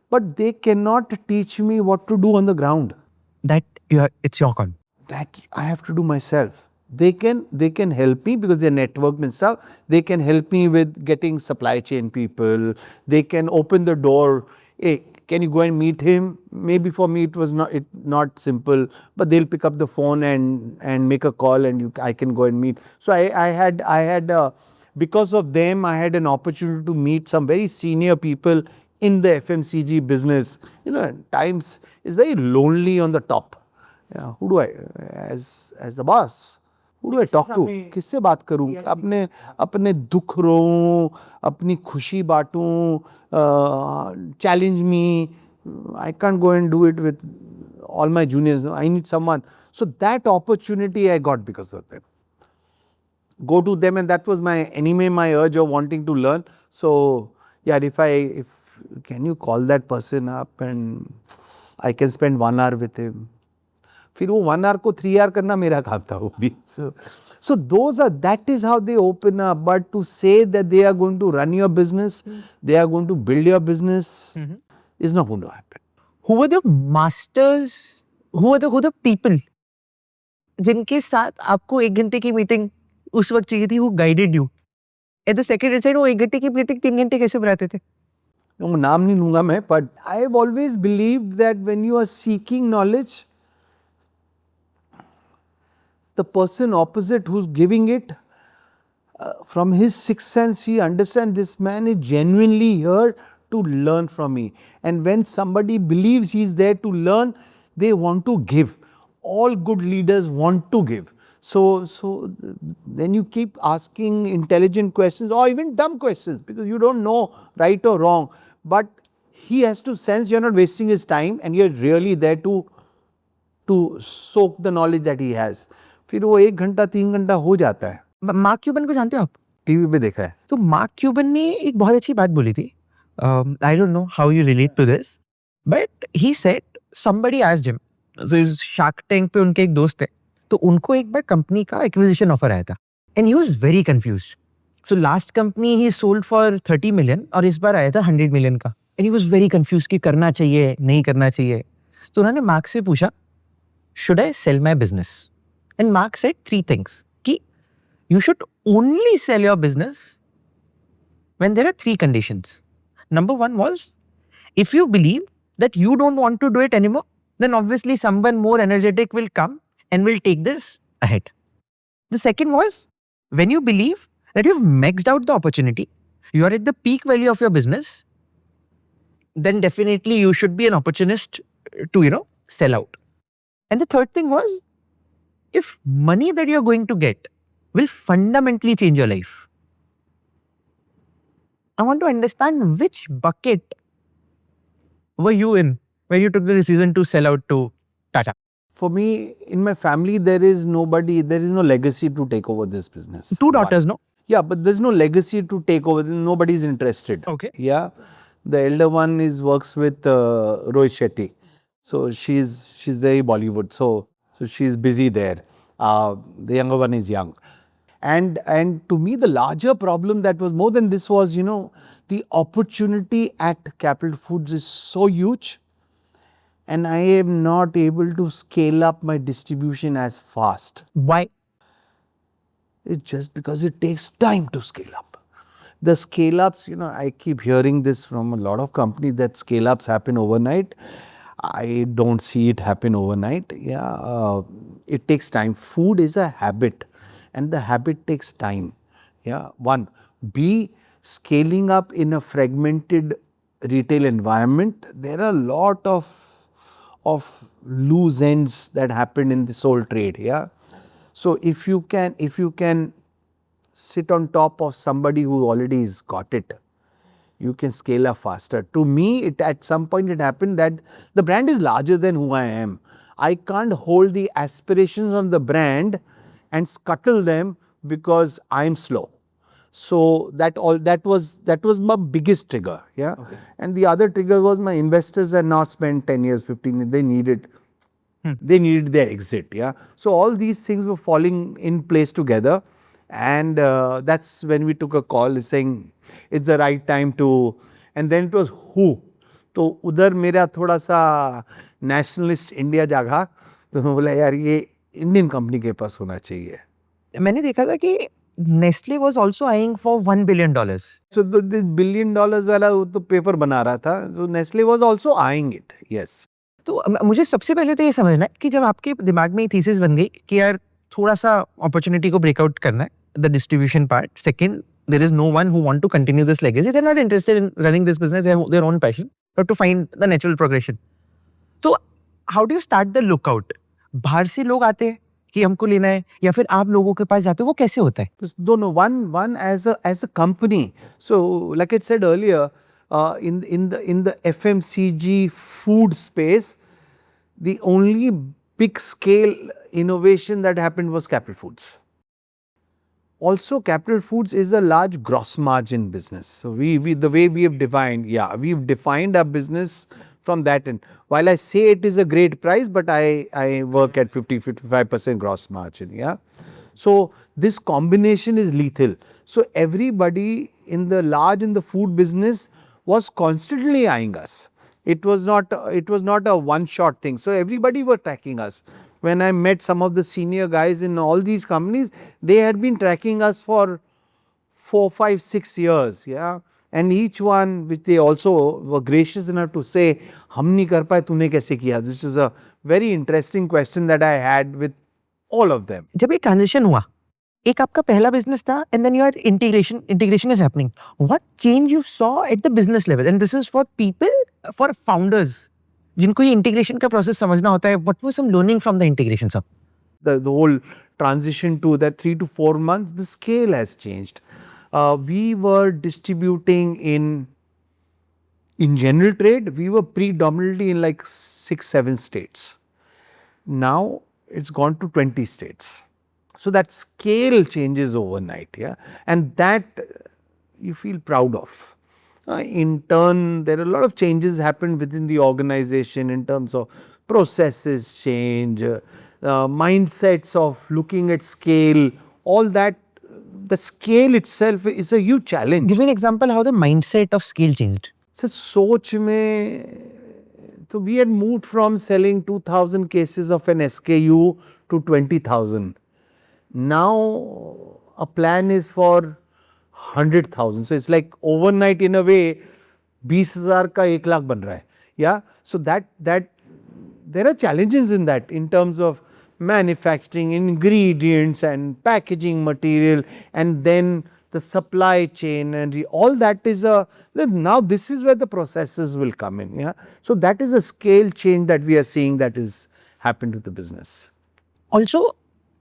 but they cannot teach me what to do on the ground. That it's your call. That I have to do myself. They can help me because they're networked and stuff. They can help me with getting supply chain people. They can open the door. Hey, can you go and meet him? Maybe for me it was not simple, but they'll pick up the phone and make a call and I can go and meet. So I had because of them I had an opportunity to meet some very senior people in the FMCG business. You know, at times it's very lonely on the top. Yeah, who do I as the boss? Who do I talk to? किससे बात करूं? अपने दुख रोऊं, अपनी खुशी बांटूं, challenge me. I can't go and do it with all my juniors. No, I need someone. So that opportunity I got because of them. Go to them, and that was my urge of wanting to learn. So yeah, if can you call that person up and I can spend 1 hour with him. फिर वो 1 hour को 3 hour करना मेरा काम था वो भी. So that is how they open up. But to say that they are going to run your business, they are going to build your business, is not going to happen. Who were the masters? Who were the people जिनके साथ आपको 1 घंटे की meeting उस वक्त चाहिए थी, वो guided you at the second side? वो 1 घंटे की मीटिंग 3 घंटे कैसे बनाते थे? नाम नहीं लूंगा मैं, but I have always believed that when you are seeking knowledge, the person opposite who's giving it, from his sixth sense, he understands this man is genuinely here to learn from me. And when somebody believes he's there to learn, they want to give. All good leaders want to give. So then you keep asking intelligent questions or even dumb questions because you don't know right or wrong. But he has to sense you're not wasting his time and you're really there to soak the knowledge that he has. फिर वो 1 घंटा 3 घंटा हो जाता है. Mark Cuban को जानते हो आप? टीवी पे देखा है. तो मार्क क्यूबन ने एक बहुत अच्छी बात बोली थी. I don't know how you relate to this, but he said somebody asked him So इस शार्क टैंक पे उनके एक दोस्त है, तो उनको एक बार कंपनी का एक्विजिशन ऑफर आया था and he was very confused. So last company he sold for 30 million और इस बार आया था 100 मिलियन का and he was very confused कि करना चाहिए नहीं करना चाहिए. तो उन्होंने मार्क से पूछा, should I sell my business? And Mark said 3 things. कि you should only sell your business when there are 3 conditions. Number 1 was, if you believe that you don't want to do it anymore, then obviously someone more energetic will come and will take this ahead. The second was, when you believe that you've maxed out the opportunity, you are at the peak value of your business, then definitely you should be an opportunist to sell out. And the third thing was, if money that you're going to get will fundamentally change your life, I want to understand which bucket were you in when you took the decision to sell out to Tata? For me, in my family, there is no legacy to take over this business. 2 daughters, no? Yeah, but there's no legacy to take over. Nobody's interested. Okay. Yeah, the elder one works with Rohit Shetty, so she's very Bollywood. So she's busy there. The younger one is young, and to me the larger problem that was more than this was, the opportunity at Capital Foods is so huge, and I am not able to scale up my distribution as fast. Why? It's just because it takes time to scale up. The scale ups, I keep hearing this from a lot of companies that scale ups happen overnight. I don't see it happen overnight. Yeah, it takes time. Food is a habit, and the habit takes time. Yeah, one. B, scaling up in a fragmented retail environment, there are a lot of loose ends that happen in this whole trade. Yeah. So if you can sit on top of somebody who already has got it, you can scale up faster. To me, at some point it happened that the brand is larger than who I am. I can't hold the aspirations of the brand and scuttle them because I'm slow. So that was my biggest trigger. Yeah. Okay. And the other trigger was my investors had not spent 10 years, 15 years. They needed their exit. Yeah. So all these things were falling in place together, and that's when we took a call saying it's the right time to. And then it was who. तो उधर मेरा थोड़ा सा nationalist India जागा, तो मैं बोला यार ये इंडियन कंपनी के पास होना चाहिए. मैंने देखा था कि Nestle was also eyeing for $1 billion. So this $1 billion वाला वो तो पेपर बना रहा था. So Nestle was also eyeing it. Yes. तो मुझे सबसे पहले तो ये समझना है कि जब आपके दिमाग में थीसिस बन गई कि यार थोड़ा सा अपॉर्चुनिटी को ब्रेकआउट करना है, the distribution part. Second, there is no one who want to continue this legacy. They are not interested in running this business, they have their own passion but to find the natural progression. तो how do you start the lookout? बाहर से लोग आते हैं कि हमको लेना है, या फिर आप लोगों के पास जाते हो? वो कैसे होता है? दोनों. One as a company. So like I said earlier, in the FMCG food space, the only big scale innovation that happened was Capital Foods. Also, Capital Foods is a large gross margin business. So the way we have defined, we've defined our business from that end. While I say it is a great price, but I work at 55% gross margin. Yeah. So this combination is lethal. So everybody in the food business was constantly eyeing us. It was not a one-shot thing. So everybody was tracking us. When I met some of the senior guys in all these companies, they had been tracking us for 4, 5, 6 years. Yeah. And each one, which they also were gracious enough to say, हम नहीं कर पाए, तूने कैसे किया? This is a very interesting question that I had with all of them. जब ये transition हुआ, एक आपका पहला बिजनेस था and then your integration is happening. What change you saw at the business level? And this is for people, for founders जिनको ये integration का प्रोसेस समझना होता है. What was some learning from the integration सब? The whole transition to that 3 to 4 months, the scale has changed. We were distributing in general trade, we were predominantly in like 6, 7 states. Now it's gone to 20 states. So that scale changes overnight, yeah, and that you feel proud of. In turn, there are a lot of changes happened within the organization in terms of processes change, mindsets of looking at scale, all that. The scale itself is a huge challenge. Give me an example how the mindset of scale changed. So सोच में, so we had moved from selling 2,000 cases of an SKU to 20,000. Now a plan is for 100,000. So it's like overnight in a way 20,000 का 1 लाख बन रहा है. Yeah. So that there are challenges in that in terms of manufacturing ingredients and packaging material and then the supply chain and all that is now this is where the processes will come in. Yeah. So that is a scale change that we are seeing that is happened to the business. Also,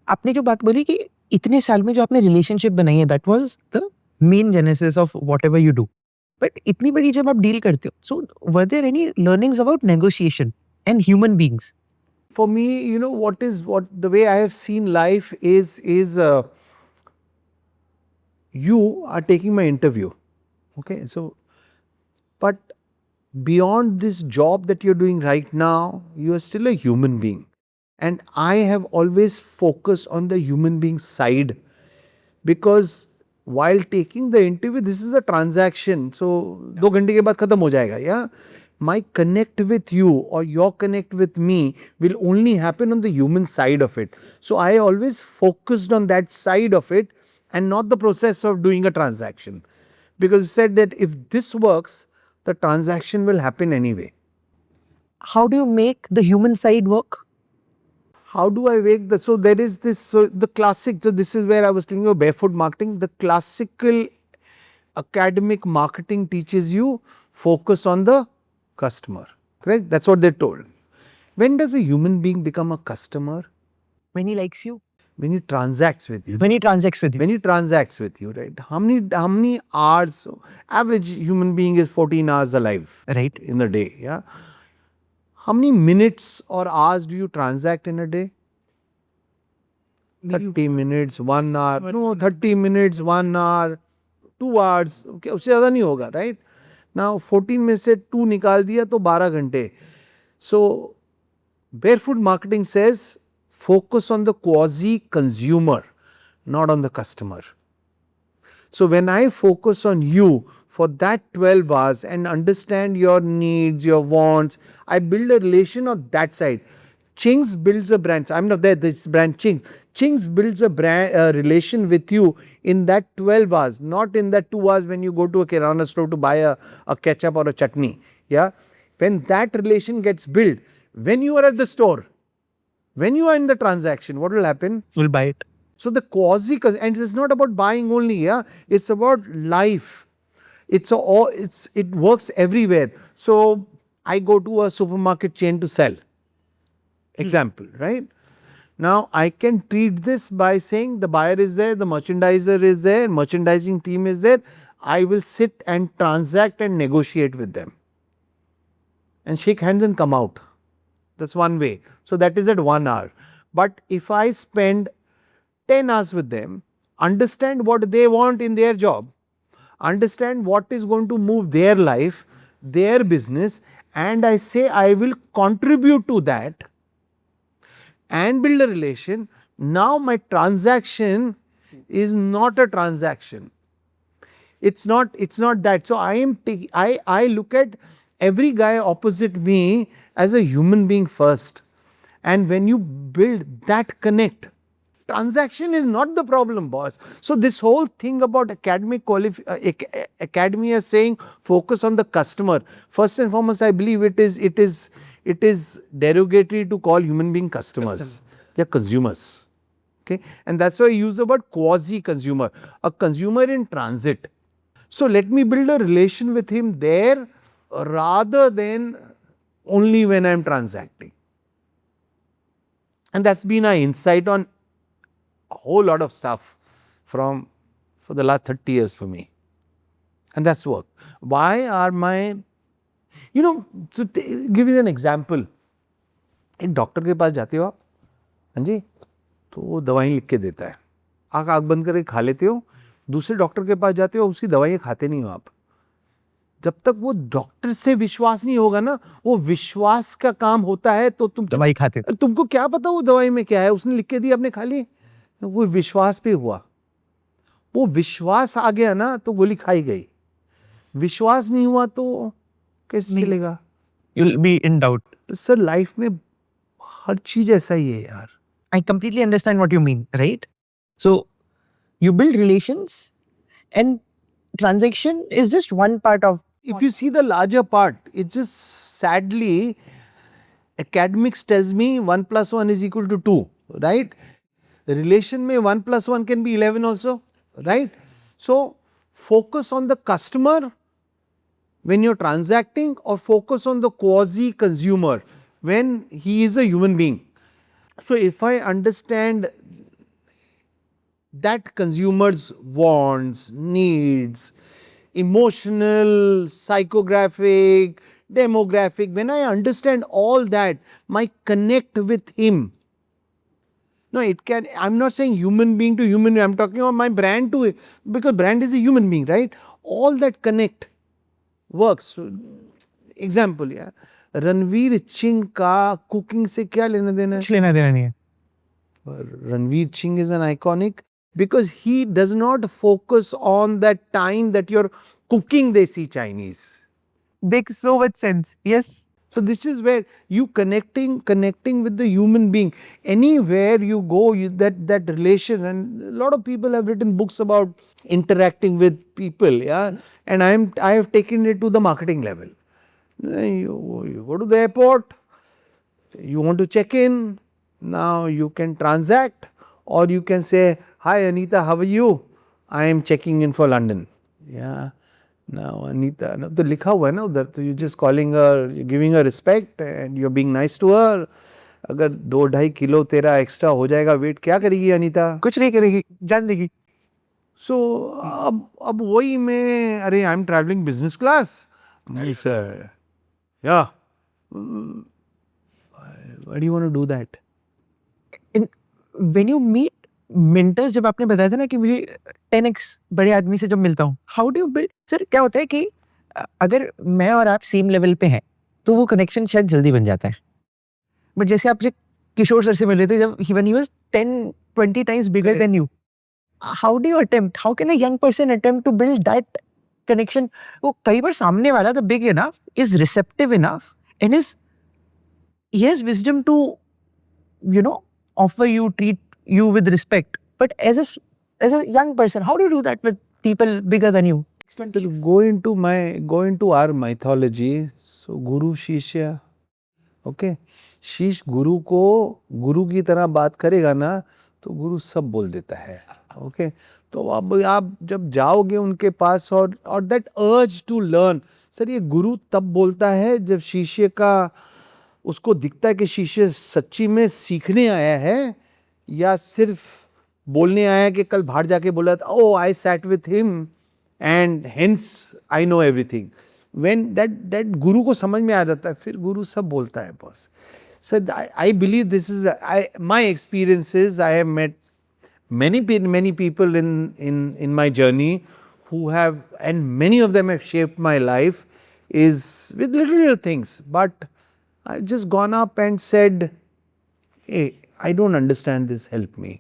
आपने जो बात बोली कि इतने साल में जो आपने रिलेशनशिप बनाई है, that was the main genesis of whatever you do. But इतनी बड़ी जब आप डील करते हो, so were there any learnings about negotiation and human beings? For me, you know, what the way I have seen life is you are taking my interview. Okay. So, but beyond this job that you're doing right now, you are still a human being. And I have always focused on the human being side because while taking the interview, this is a transaction. So, 2 घंटे के बाद खत्म हो जाएगा. Yeah. My connect with you or your connect with me will only happen on the human side of it. So, I always focused on that side of it and not the process of doing a transaction. Because it said that if this works, the transaction will happen anyway. How do you make the human side work? How do I make the, so there is this, so the classic, so this is where I was telling you barefoot marketing, the classical academic marketing teaches you focus on the customer, correct? That's what they're told. When does a human being become a customer? When he likes you, When he transacts with you. when he transacts with you. When he transacts with you, right? How many hours, average human being is 14 hours alive. Right. In a day, yeah. How many minutes or hours do you transact in a day? 30 minutes, 1 hour, no 30 minutes, 1 hour, 2 hours, okay, उससे ज़्यादा नहीं होगा, right? Now 14 में से 2 निकाल दिया तो 12 घंटे. So barefoot marketing says focus on the quasi consumer, not on the customer. So when I focus on you for that 12 hours and understand your needs, your wants, I build a relation on that side. Ching's builds a brand. I'm not there, this brand Ching's. Ching's builds a relation with you in that 12 hours, not in that 2 hours when you go to a kirana store to buy a ketchup or a chutney. Yeah. When that relation gets built, when you are at the store, when you are in the transaction, what will happen? We'll buy it. So the quasi, and it's not about buying only, yeah, it's about life. It works everywhere. So I go to a supermarket chain to sell. Example, right? Now I can treat this by saying the buyer is there, the merchandiser is there, merchandising team is there. I will sit and transact and negotiate with them and shake hands and come out. That's one way. So that is at 1 hour. But if I spend 10 hours with them, understand what they want in their job, understand what is going to move their life, their business, and I say I will contribute to that and build a relation. Now my transaction is not a transaction. It's not that. So I look at every guy opposite me as a human being first. And when you build that connect, transaction is not the problem, boss. So this whole thing about academia saying focus on the customer. First and foremost, I believe it is derogatory to call human being customers. They are consumers. Okay, and that's why I use the word quasi consumer, a consumer in transit. So let me build a relation with him there rather than only when I am transacting. And that's been our insight on a whole lot of stuff for the last 30 years for me. And that's work. Why are my, to give you an example, एक doctor के पास जाते हो आप, हाँ जी, तो वो दवाई लिख के देता है, आँख बंद करके खा लेते हो, दूसरे डॉक्टर के पास जाते हो, उसकी दवाइयाँ खाते नहीं हो आप. जब तक वो डॉक्टर से विश्वास नहीं होगा ना, वो विश्वास का काम होता है तो दवाई खाते तुमको क्या पता वो दवाई में क्या है, उसने लिख के दी, आपने खा ली, वो विश्वास पे हुआ, वो विश्वास आ गया ना तो गोली खाई गई, विश्वास नहीं हुआ तो कैसे चलेगा? you'll be in doubt. Sir life में हर चीज ऐसा ही है यार. I completely understand what you mean, right? So you build relations and transaction is just one part of If you see the larger part, it's just sadly academics tells me 1 plus 1 is equal to 2, right? The relation में 1 plus 1 can be 11 also, right? So focus on the customer when you're transacting, or focus on the quasi consumer when he is a human being. So if I understand that consumer's wants, needs, emotional, psychographic, demographic, when I understand all that, my connect with him. No, it can, I'm not saying human being to human being, I'm talking about my brand to, because brand is a human being, right? All that connect works. So, example, yeah. Ranveer Singh का cooking से क्या लेना देना है? कुछ लेना देना नहीं है. Ranveer Singh is an iconic because he does not focus on that time that you're cooking desi Chinese. Makes so much sense. Yes. So this is where you connecting with the human being. Anywhere you go, that relation, and a lot of people have written books about interacting with people, yeah. And I have taken it to the marketing level. You go to the airport, you want to check in. Now you can transact, or you can say, "Hi Anita, how are you? I am checking in for London." Yeah. Now Anita, now तो लिखा हुआ है ना उधर, तो you're just calling her, you're giving her respect and you're being nice to her. अगर 2-2.5 kilo तेरा extra हो जाएगा वेट, क्या करेगी अनीता? कुछ नहीं करेगी, जान देगी. So अब वही मैं, अरे I am travelling business class, yeah. Why do you want to do that? And when you meet mentors, जब आपने बताया था ना कि मुझे 10x बड़े आदमी से जब मिलता हूँ, how do you build? Sir क्या होता है कि अगर मैं और आप सेम लेवल पे हैं तो वो कनेक्शन शायद जल्दी बन जाता है. बट जैसे आप किशोर सर से मिल रहे थे जब when he was 10-20 times bigger than you, how do you attempt? How can a young person attempt to build that connection? वो कई बार सामने वाला the big enough is receptive enough and he has wisdom to, you know, offer you, treat you with respect. But as a young person, how do you do that with people bigger than you? So go into our mythology. So Guru Shishya, okay, शीश गुरु को गुरु की तरह बात करेगा ना तो गुरु सब बोल देता है. ओके, तो अब आप जब जाओगे उनके पास और that urge to learn, sir ये गुरु तब बोलता है जब शिष्य का उसको दिखता है कि शिष्य सच्ची में सीखने आया है या सिर्फ बोलने आया कि कल बाहर जाके बोला था, oh I sat with him and hence I know everything. When that guru को समझ में आ जाता है, फिर गुरु सब बोलता है boss. So I believe this is my experiences. I have met many people in my journey who have, and many of them have shaped my life, is with little things. But I've just gone up and said, "Hey, I don't understand this. Help me."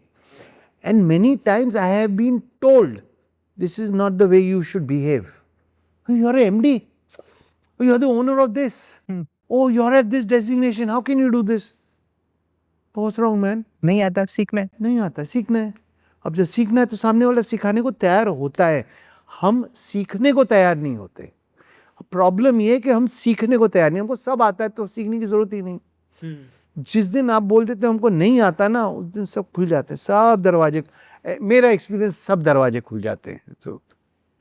And many times I have been told, "This is not the way you should behave. You're a MD. You're the owner of this. Oh, you're at this designation. How can you do this?" What's wrong, man? नहीं आता, सीखना है. नहीं आता, सीखना है. अब जब सीखना है तो सामने वाला सिखाने को तैयार होता है, हम सीखने को तैयार नहीं होते. प्रॉब्लम ये है कि हम सीखने को तैयार नहीं, हमको सब आता है तो सीखने की जरूरत ही नहीं. जिस दिन आप बोल देते हो हमको नहीं आता ना, उस दिन सब खुल जाते हैं, सब दरवाजे. मेरा एक्सपीरियंस, सब दरवाजे खुल जाते हैं. तो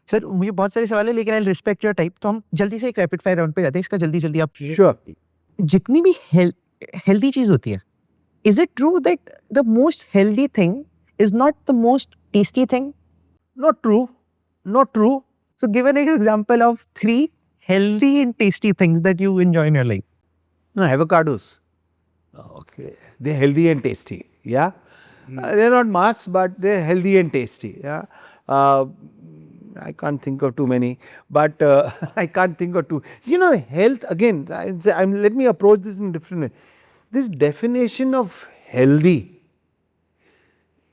सर मुझे बहुत सारे सवाल है लेकिन आई रिस्पेक्ट योर टाइप, तो हम जल्दी से एक रैपिड फायर राउंड पे जाते हैं. इसका जल्दी आप श्योर. जितनी भी हेल्दी चीज होती है, is it true that the most healthy thing is not the most tasty thing? Not true, not true. So give an example of 3 healthy and tasty things that you enjoy in your life. No, avocados. Okay, they're healthy and tasty. Yeah, they're not mass, but they're healthy and tasty. Yeah, I can't think of too many, but I can't think of too. You know, health again. Let me approach this in a different way. This definition of healthy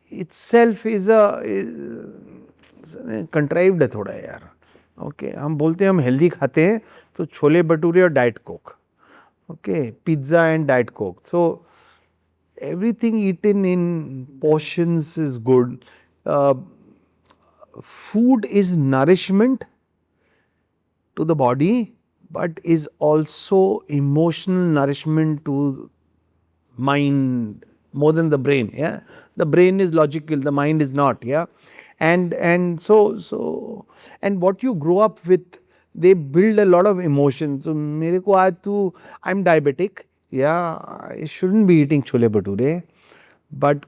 itself is contrived है थोड़ा यार. Okay, हम बोलते हैं हम healthy खाते हैं तो छोले भटूरे और diet coke. Okay, pizza and diet coke. So everything eaten in portions is good. Food is nourishment to the body, but is also emotional nourishment to mind more than the brain. Yeah, the brain is logical, the mind is not. Yeah, and so and what you grow up with, they build a lot of emotions. So मेरे को आज तू, I'm diabetic. Yeah, I shouldn't be eating chole bhature, but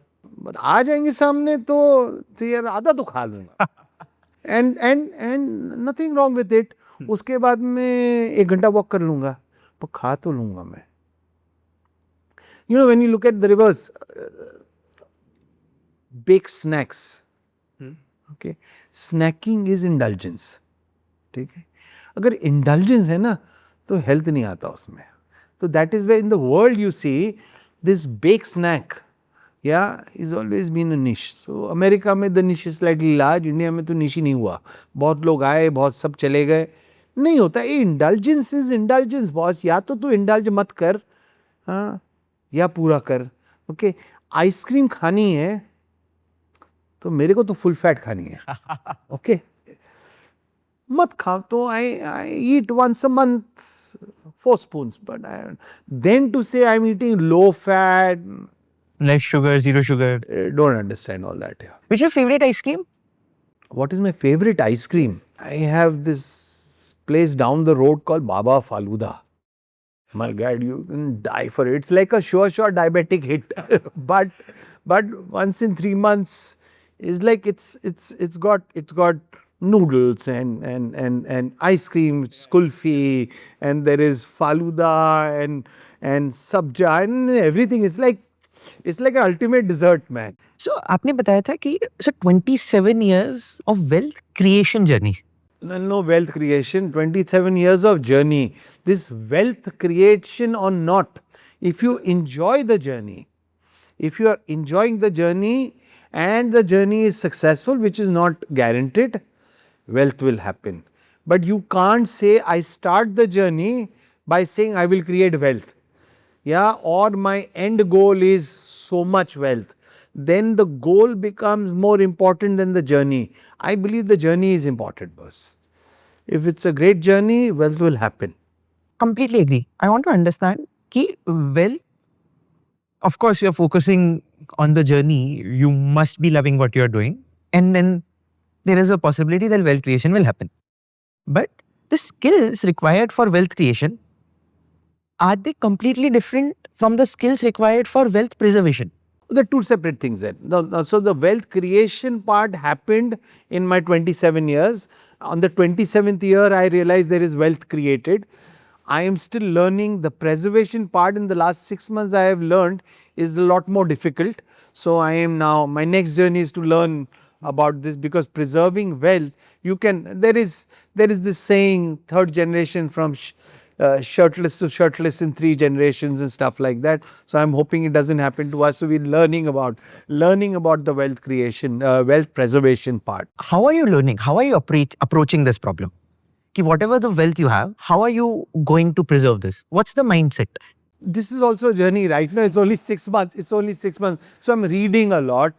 आ जाएंगे सामने तो यार आधा तो खा लूँगा. and nothing wrong with it. उसके बाद मैं 1 घंटा वॉक कर लूँगा, पर खा तो लूँगा मैं. You know, when you look at the reverse, baked snacks, okay, snacking is indulgence. ठीक है, अगर indulgence है ना तो health नहीं आता उसमें. So that is where in the world you see this baked snack, yeah, is always been a niche. So America में the niche is slightly large, India में तो niche ही नहीं हुआ. बहुत लोग आए, बहुत सब चले गए. नहीं होता ये. indulgence is indulgence boss. या तो तू indulge मत कर, हाँ, या पूरा कर. ओके, आइसक्रीम खानी है तो मेरे को तो फुल फैट खानी है. ओके, मत खाओ तो I eat once a month 4 spoons, but then to say I'm eating low fat, Less sugar, zero sugar. don't understand all that. Yeah. Which is your favorite ice cream? What is my favorite ice cream? I have this place down the road called Baba Faluda. My God, you can die for it. It's like a sure diabetic hit. but once in 3 months, it's like it's got noodles and ice cream, kulfi, and there is faluda and sabja and everything. It's like an ultimate dessert, man. So आपने बताया था कि 27 years of wealth creation journey. No wealth creation, 27 years of journey. This wealth creation or not, if you enjoy the journey, if you are enjoying the journey and the journey is successful, which is not guaranteed, wealth will happen. But you can't say I start the journey by saying I will create wealth. Yeah, or my end goal is so much wealth. Then the goal becomes more important than the journey. I believe the journey is important, boss. If it's a great journey, wealth will happen. Completely agree. I want to understand कि wealth, of course, you are focusing on the journey. You must be loving what you are doing, and then there is a possibility that wealth creation will happen. But the skills required for wealth creation, are they completely different from the skills required for wealth preservation? They're two separate things then. So the wealth creation part happened in my 27 years. On the 27th year, I realized there is wealth created. I am still learning. The preservation part in the last 6 months I have learned is a lot more difficult. So I am now, my next journey is to learn about this, because preserving wealth, you can, there is this saying, third generation from shirtless to shirtless in 3 generations and stuff like that. So I'm hoping it doesn't happen to us. So we're learning about the wealth creation, wealth preservation part. How are you learning? How are you approaching this problem? Ki whatever the wealth you have, how are you going to preserve this? What's the mindset? This is also a journey. Right now it's only 6 months. So I'm reading a lot.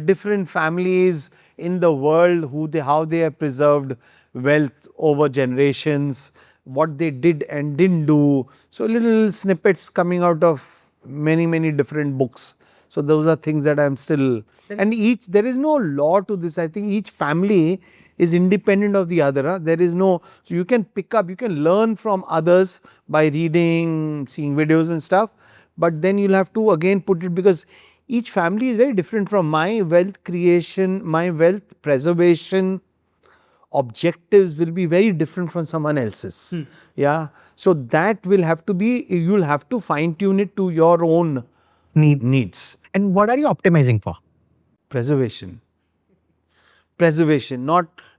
Different families in the world, how they have preserved wealth over generations, what they did and didn't do. So little snippets coming out of many different books. So those are things that I'm still, and there is no law to this. I think each family is independent of the other. There is no, so you can pick up, you can learn from others by reading, seeing videos and stuff. But then you'll have to again put it, because each family is very different. From my wealth creation, my wealth preservation objectives will be very different from someone else's. Yeah. So that will have to be, you'll have to fine tune it to your own needs. And what are you optimizing for? Preservation,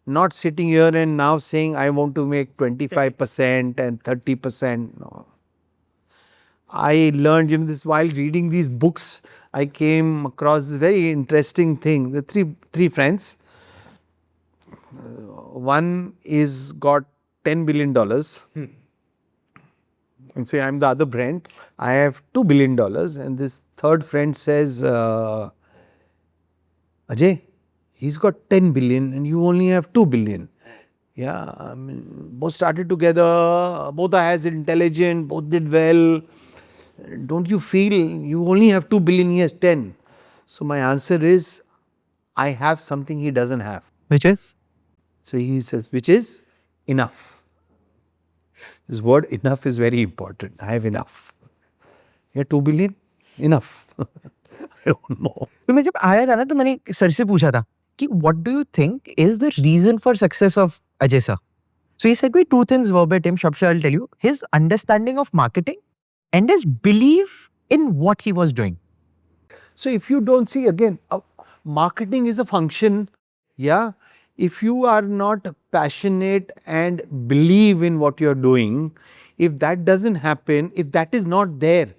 not sitting here and now saying I want to make 25% and 30%. No. I learned, this while reading these books. I came across this very interesting thing. The three friends. One is got $10 billion. And say I'm the other Brent. I have $2 billion. And this third friend says, Ajay, he's got 10 billion and you only have 2 billion. Yeah, I mean, both started together, both are as intelligent, both did well. Don't you feel you only have 2 billion, he has 10? So my answer is, I have something he doesn't have. Which is? So he says, which is enough. This word enough is very important. I have enough. Yeah, 2 billion? Enough. I don't know. तो मैं जब आया था ना तो मैंने sir से पूछा था कि what do you think is the reason for success of Ajay sir? So he said me two things verbatim. Shapsha, I'll tell you. His understanding of marketing and his belief in what he was doing. So if you don't see, again, marketing is a function, yeah. If you are not passionate and believe in what you're doing, if that doesn't happen, if that is not there,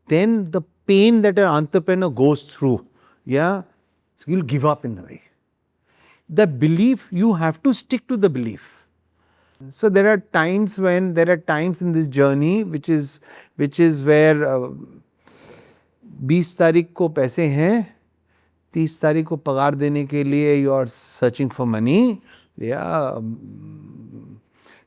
then the pain that an entrepreneur goes through, yeah, so you'll give up in the way. The belief, you have to stick to the belief. So there are times in this journey which is where 20 तारीख को पैसे हैं, 30 तारीख को पगार देने के लिए you are searching for money. Yeah,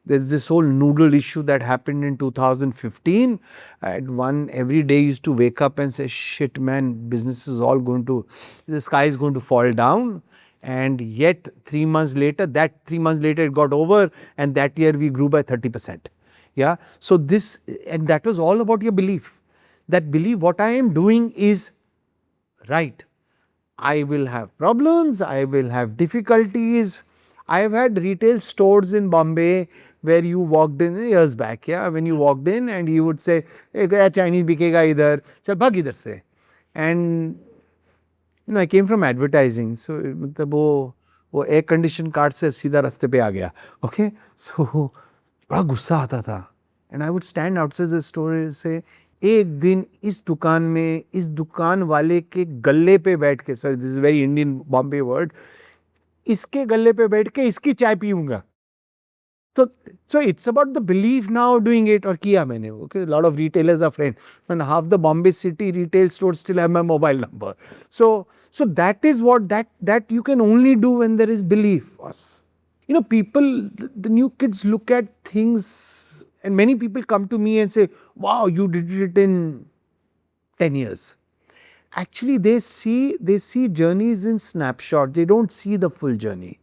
there's this whole noodle issue that happened in 2015. Every day used to wake up and say, shit man, business is all going to, the sky is going to fall down. And yet 3 months later, it got over, and that year we grew by 30%. Yeah. So this, and that was all about your belief. That belief, what I am doing is right. I will have problems, I will have difficulties. I have had retail stores in Bombay where you walked in years back, yeah, when you walked in and he would say, hey, kya Chinese bikega idhar, chal bhag idhar se. And I came from advertising, so मतलब वो air condition car से सीधा रास्ते पे आ गया, okay. So बड़ा गुस्सा आता था, and I would stand outside the store and say, एक दिन इस दुकान में, इस दुकान वाले के गल्ले पे बैठ के, sorry this is very Indian Bombay word, इसके गल्ले पे बैठ के इसकी चाय पीऊंगा. So it's about the belief now doing it, और किया मैंने. Okay, a lot of retailers are friends, and half the Bombay city retail stores still have my mobile number. So that is what that you can only do when there is belief. People, the new kids look at things, and many people come to me and say, wow, you did it in 10 years. Actually, they see journeys in snapshot. They don't see the full journey.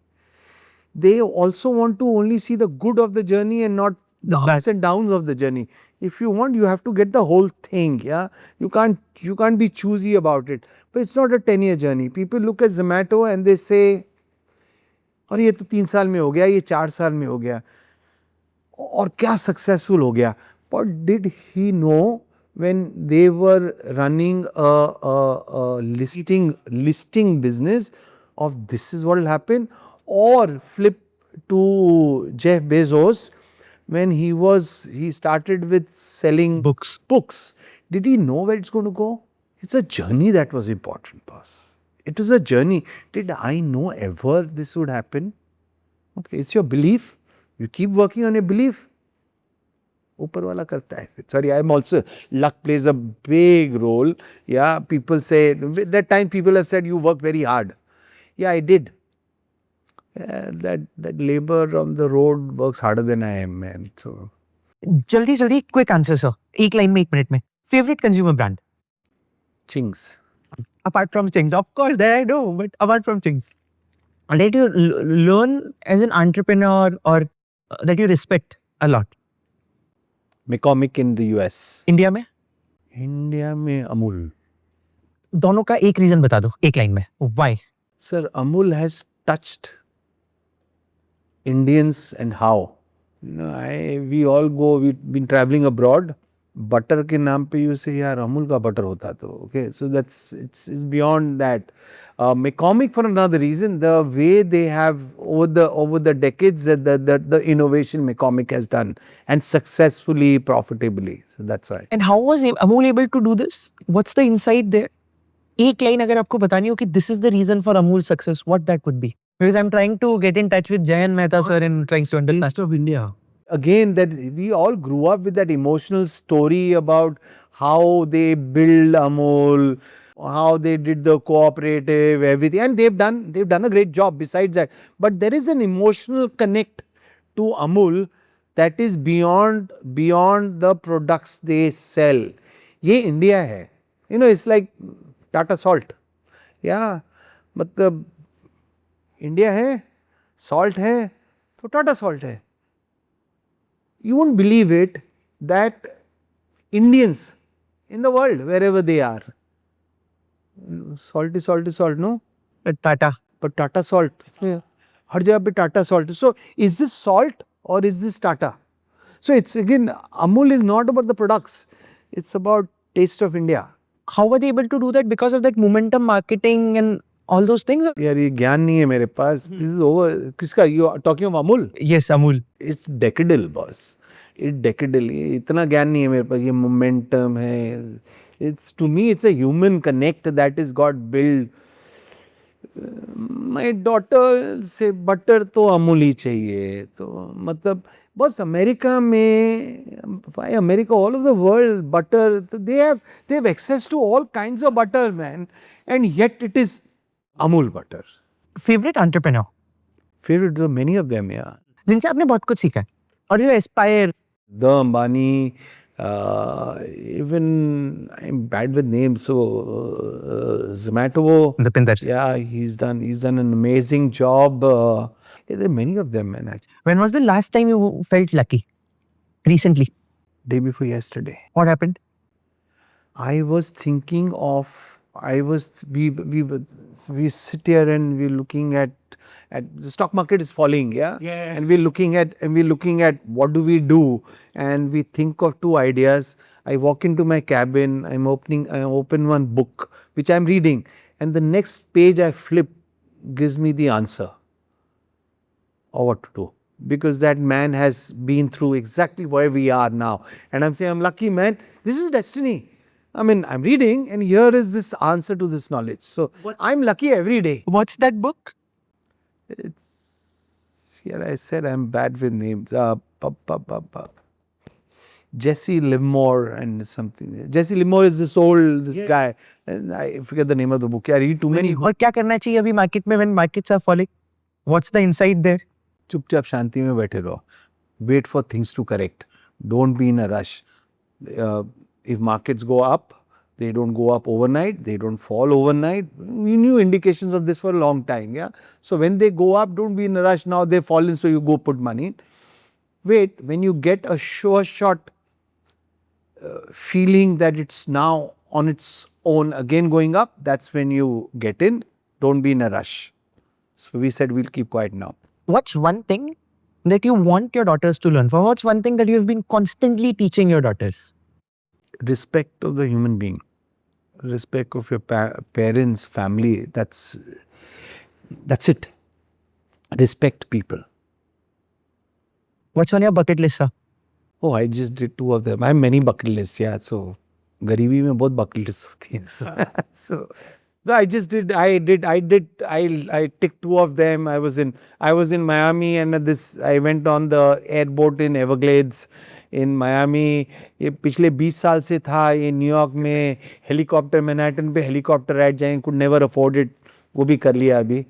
They also want to only see the good of the journey and not the ups and downs of the journey. If you want, you have to get the whole thing. Yeah, you can't be choosy about it. But it's not a 10-year journey. People look at Zomato and they say, "और ये तो 3 साल में हो गया, ये 4 साल में हो गया, और क्या successful हो गया." But did he know when they were running a listing business of this is what will happen? Or flip to Jeff Bezos when he started with selling books. Did he know where it's going to go? It's a journey that was important, boss. It was a journey. Did I know ever this would happen? Okay, it's your belief. You keep working on your belief. ऊपर वाला करता है. Sorry, I'm also, luck plays a big role. Yeah, people say, that time people have said you work very hard. Yeah, I did. That labor on the road works harder than I am, man. So जल्दी quick answer sir. एक line में 1 minute में. Favorite consumer brand? Chings. Apart from Chings, of course, that I know, but apart from Chings, that you learn as an entrepreneur or that you respect a lot. McCormick in the US. India में? India में Amul. दोनों का एक reason बता दो एक line में. Why? Sir, Amul has touched Indians and how? We all go, we've been traveling abroad. Butter के नाम पे यू से यार अमूल का बटर होता तो okay so that's it's beyond that McCormick for another reason the way they have over the decades the innovation McCormick has done and successfully profitably so that's why And how was Amul able to do this? What's the insight there? एक line अगर आपको बतानी हो कि this is the reason for Amul success, what that would be? Because I'm trying to get in touch with Jayan Mehta sir and trying to understand. Taste of India. again that we all grew up with that emotional story about how they build Amul, how they did the cooperative, everything, and they've done a great job besides that. But there is an emotional connect to Amul that is beyond the products they sell. ये India है, you know, it's like Tata Salt, yeah, मतलब India है, salt है, तो Tata Salt है. You won't believe it that Indians in the world, wherever they are, salt is salt, no? Tata. But Tata Salt, yeah, हर जगह पे Tata Salt. So is this salt or is this Tata? So it's again, Amul is not about the products, it's about taste of India. How were they able to do that? Because of that momentum marketing and all those things? यार ये ज्ञान नहीं है मेरे पास. This is over. किसका? You are talking of Amul? Yes, Amul. It's decadal, boss. It's decadal. ये इतना ज्ञान नहीं है मेरे पास. ये momentum है. It's to me, it's a human connect that is got built. My daughter से बटर तो अमूल ही चाहिए. तो मतलब बस अमेरिका में, America all over the world butter, they have access to all kinds of butter, man, and yet it is Amul butter. Favorite entrepreneur? Favorite, there are many of them, yeah. जिनसे आपने बहुत कुछ सीखा है और you aspire. The Ambani, even I'm bad with names, so Zomato. Dipinder. Yeah, he's done an amazing job. Yeah, there are many of them, man. Actually. When was the last time you felt lucky? Recently. Day before yesterday, What happened? I was thinking of. We sit here and we're looking at the stock market is falling, yeah, and we're looking at what do we do, and we think of two ideas. I walk into my cabin, I open one book which I'm reading, and the next page I flip gives me the answer or what to do, because that man has been through exactly where we are now, and I'm saying, I'm lucky, man. This is destiny. I mean, I'm reading and here is this answer to this knowledge. So I'm lucky every day. What's that book? It's here. I said I'm bad with names. Jesse Livermore and something. Jesse Livermore is this guy, and I forget the name of the book. I read too many. और क्या करना चाहिए अभी market में when markets are falling? What's the insight there? चुपचाप शांति में बैठे रहो. Wait for things to correct. Don't be in a rush. If markets go up, they don't go up overnight, they don't fall overnight. We knew indications of this for a long time, yeah. So when they go up, don't be in a rush. Now they've fallen, so you go put money in. Wait, when you get a sure shot feeling that it's now on its own again going up, that's when you get in. Don't be in a rush. So we said we'll keep quiet now. What's one thing that you want your daughters to learn from? What's one thing that you've been constantly teaching your daughters? Respect of the human being, respect of your parents, family. That's it. Respect people. What's on your bucket list, sir? Oh, I just did 2 of them. I have many bucket lists, yeah. So, गरीबी में बहुत bucket lists होती हैं. So I just did. I ticked 2 of them. I was in Miami, and I went on the airboat in Everglades. In Miami, ये पिछले 20 साल से था. ये न्यूयॉर्क में हेलीकॉप्टर, मैनहट्टन पे हेलीकॉप्टर राइड जाएंगे. Could never afford it. वो भी कर लिया अभी.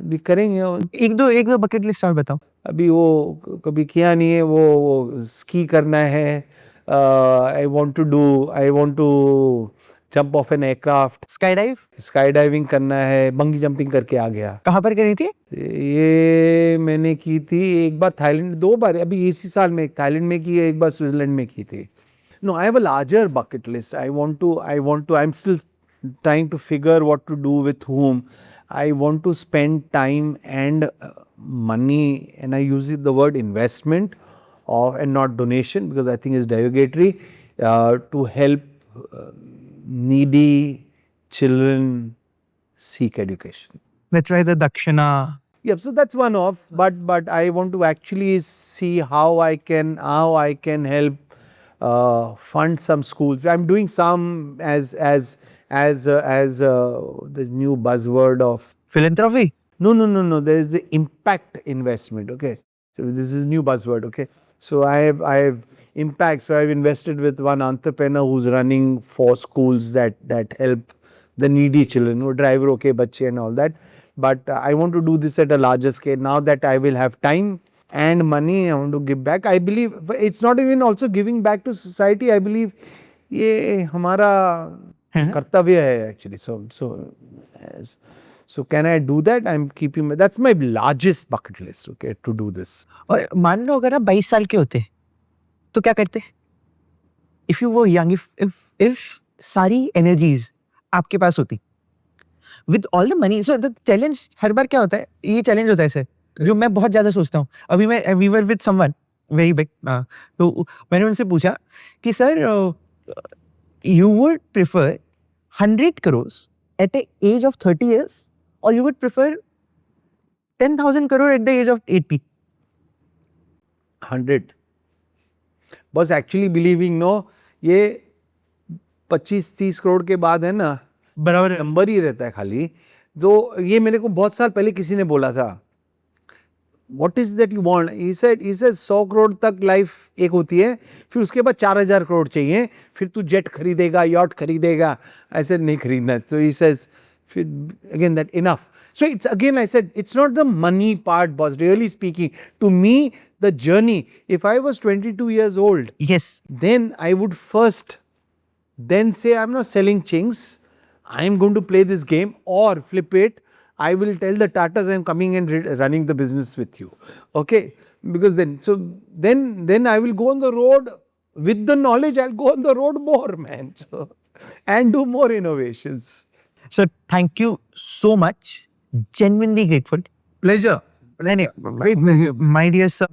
भी करेंगे. एक दो बकेट लिस्ट और बताओ. अभी वो कभी किया नहीं है. वो स्की करना है. I want to jump off an aircraft. Skydiving करना है. बंगी जंपिंग करके आ गया. कहाँ पर करी थी? ये मैंने की थी एक बार थाईलैंड, 2 बार. अभी इसी साल में एक थाईलैंड में की है, एक बार स्विट्जरलैंड में की थी. No, I have a larger bucket list. I'm still trying to figure what to do with whom. I want to spend time and money, and I use the word investment of, and not donation because I think it's derogatory, to help needy children seek education. Let's try the Dakshina. Yeah, so that's one off, but I want to actually see how I can help fund some schools. I'm doing some as the new buzzword of Philanthropy. no. There is the impact investment. Okay, so this is new buzzword. Okay, so I have impact. So I've invested with one entrepreneur who's running 4 schools that help the needy children, who driver okay bache and all that. But I want to do this at a larger scale. Now that I will have time and money, I want to give back. I believe it's not even also giving back to society. I believe ये हमारा कर्तव्य है actually. So can I do that? I'm keeping that's my largest bucket list. Okay, to do this. और मान लो अगर आप 22 साल के होते तो क्या करते? If you were young, if सारी energies आपके पास होती, with all the money, so the challenge हर बार क्या होता है? ये challenge होता है सर, जो मैं बहुत ज़्यादा सोचता हूँ. अभी we were with someone very big, तो मैंने उनसे पूछा कि sir you would prefer 100 crores at the age of 30 years or you would prefer 10,000 crore at the age of 80? 100. बस एक्चुअली बिलीविंग नो ये 25-30 करोड़ के बाद है ना बराबर नंबर ही रहता है खाली. तो ये मेरे को बहुत साल पहले किसी ने बोला था, what is that you want? He said 100 crore तक लाइफ एक होती है, फिर उसके बाद 4000 करोड़ चाहिए, फिर तू जेट खरीदेगा, यॉट खरीदेगा, ऐसे नहीं खरीदना. तो ही सेज फिर again that enough. So it's again, I said, it's not the money part, boss. Really speaking, to me, the journey. If I was 22 years old, yes, then I would first then say, I'm not selling chinks. I'm going to play this game, or flip it. I will tell the Tatas I'm coming and running the business with you. Okay, because then I will go on the road with the knowledge. I'll go on the road more, man. So, and do more innovations. so thank you so much. Genuinely grateful. Pleasure. My dear sir,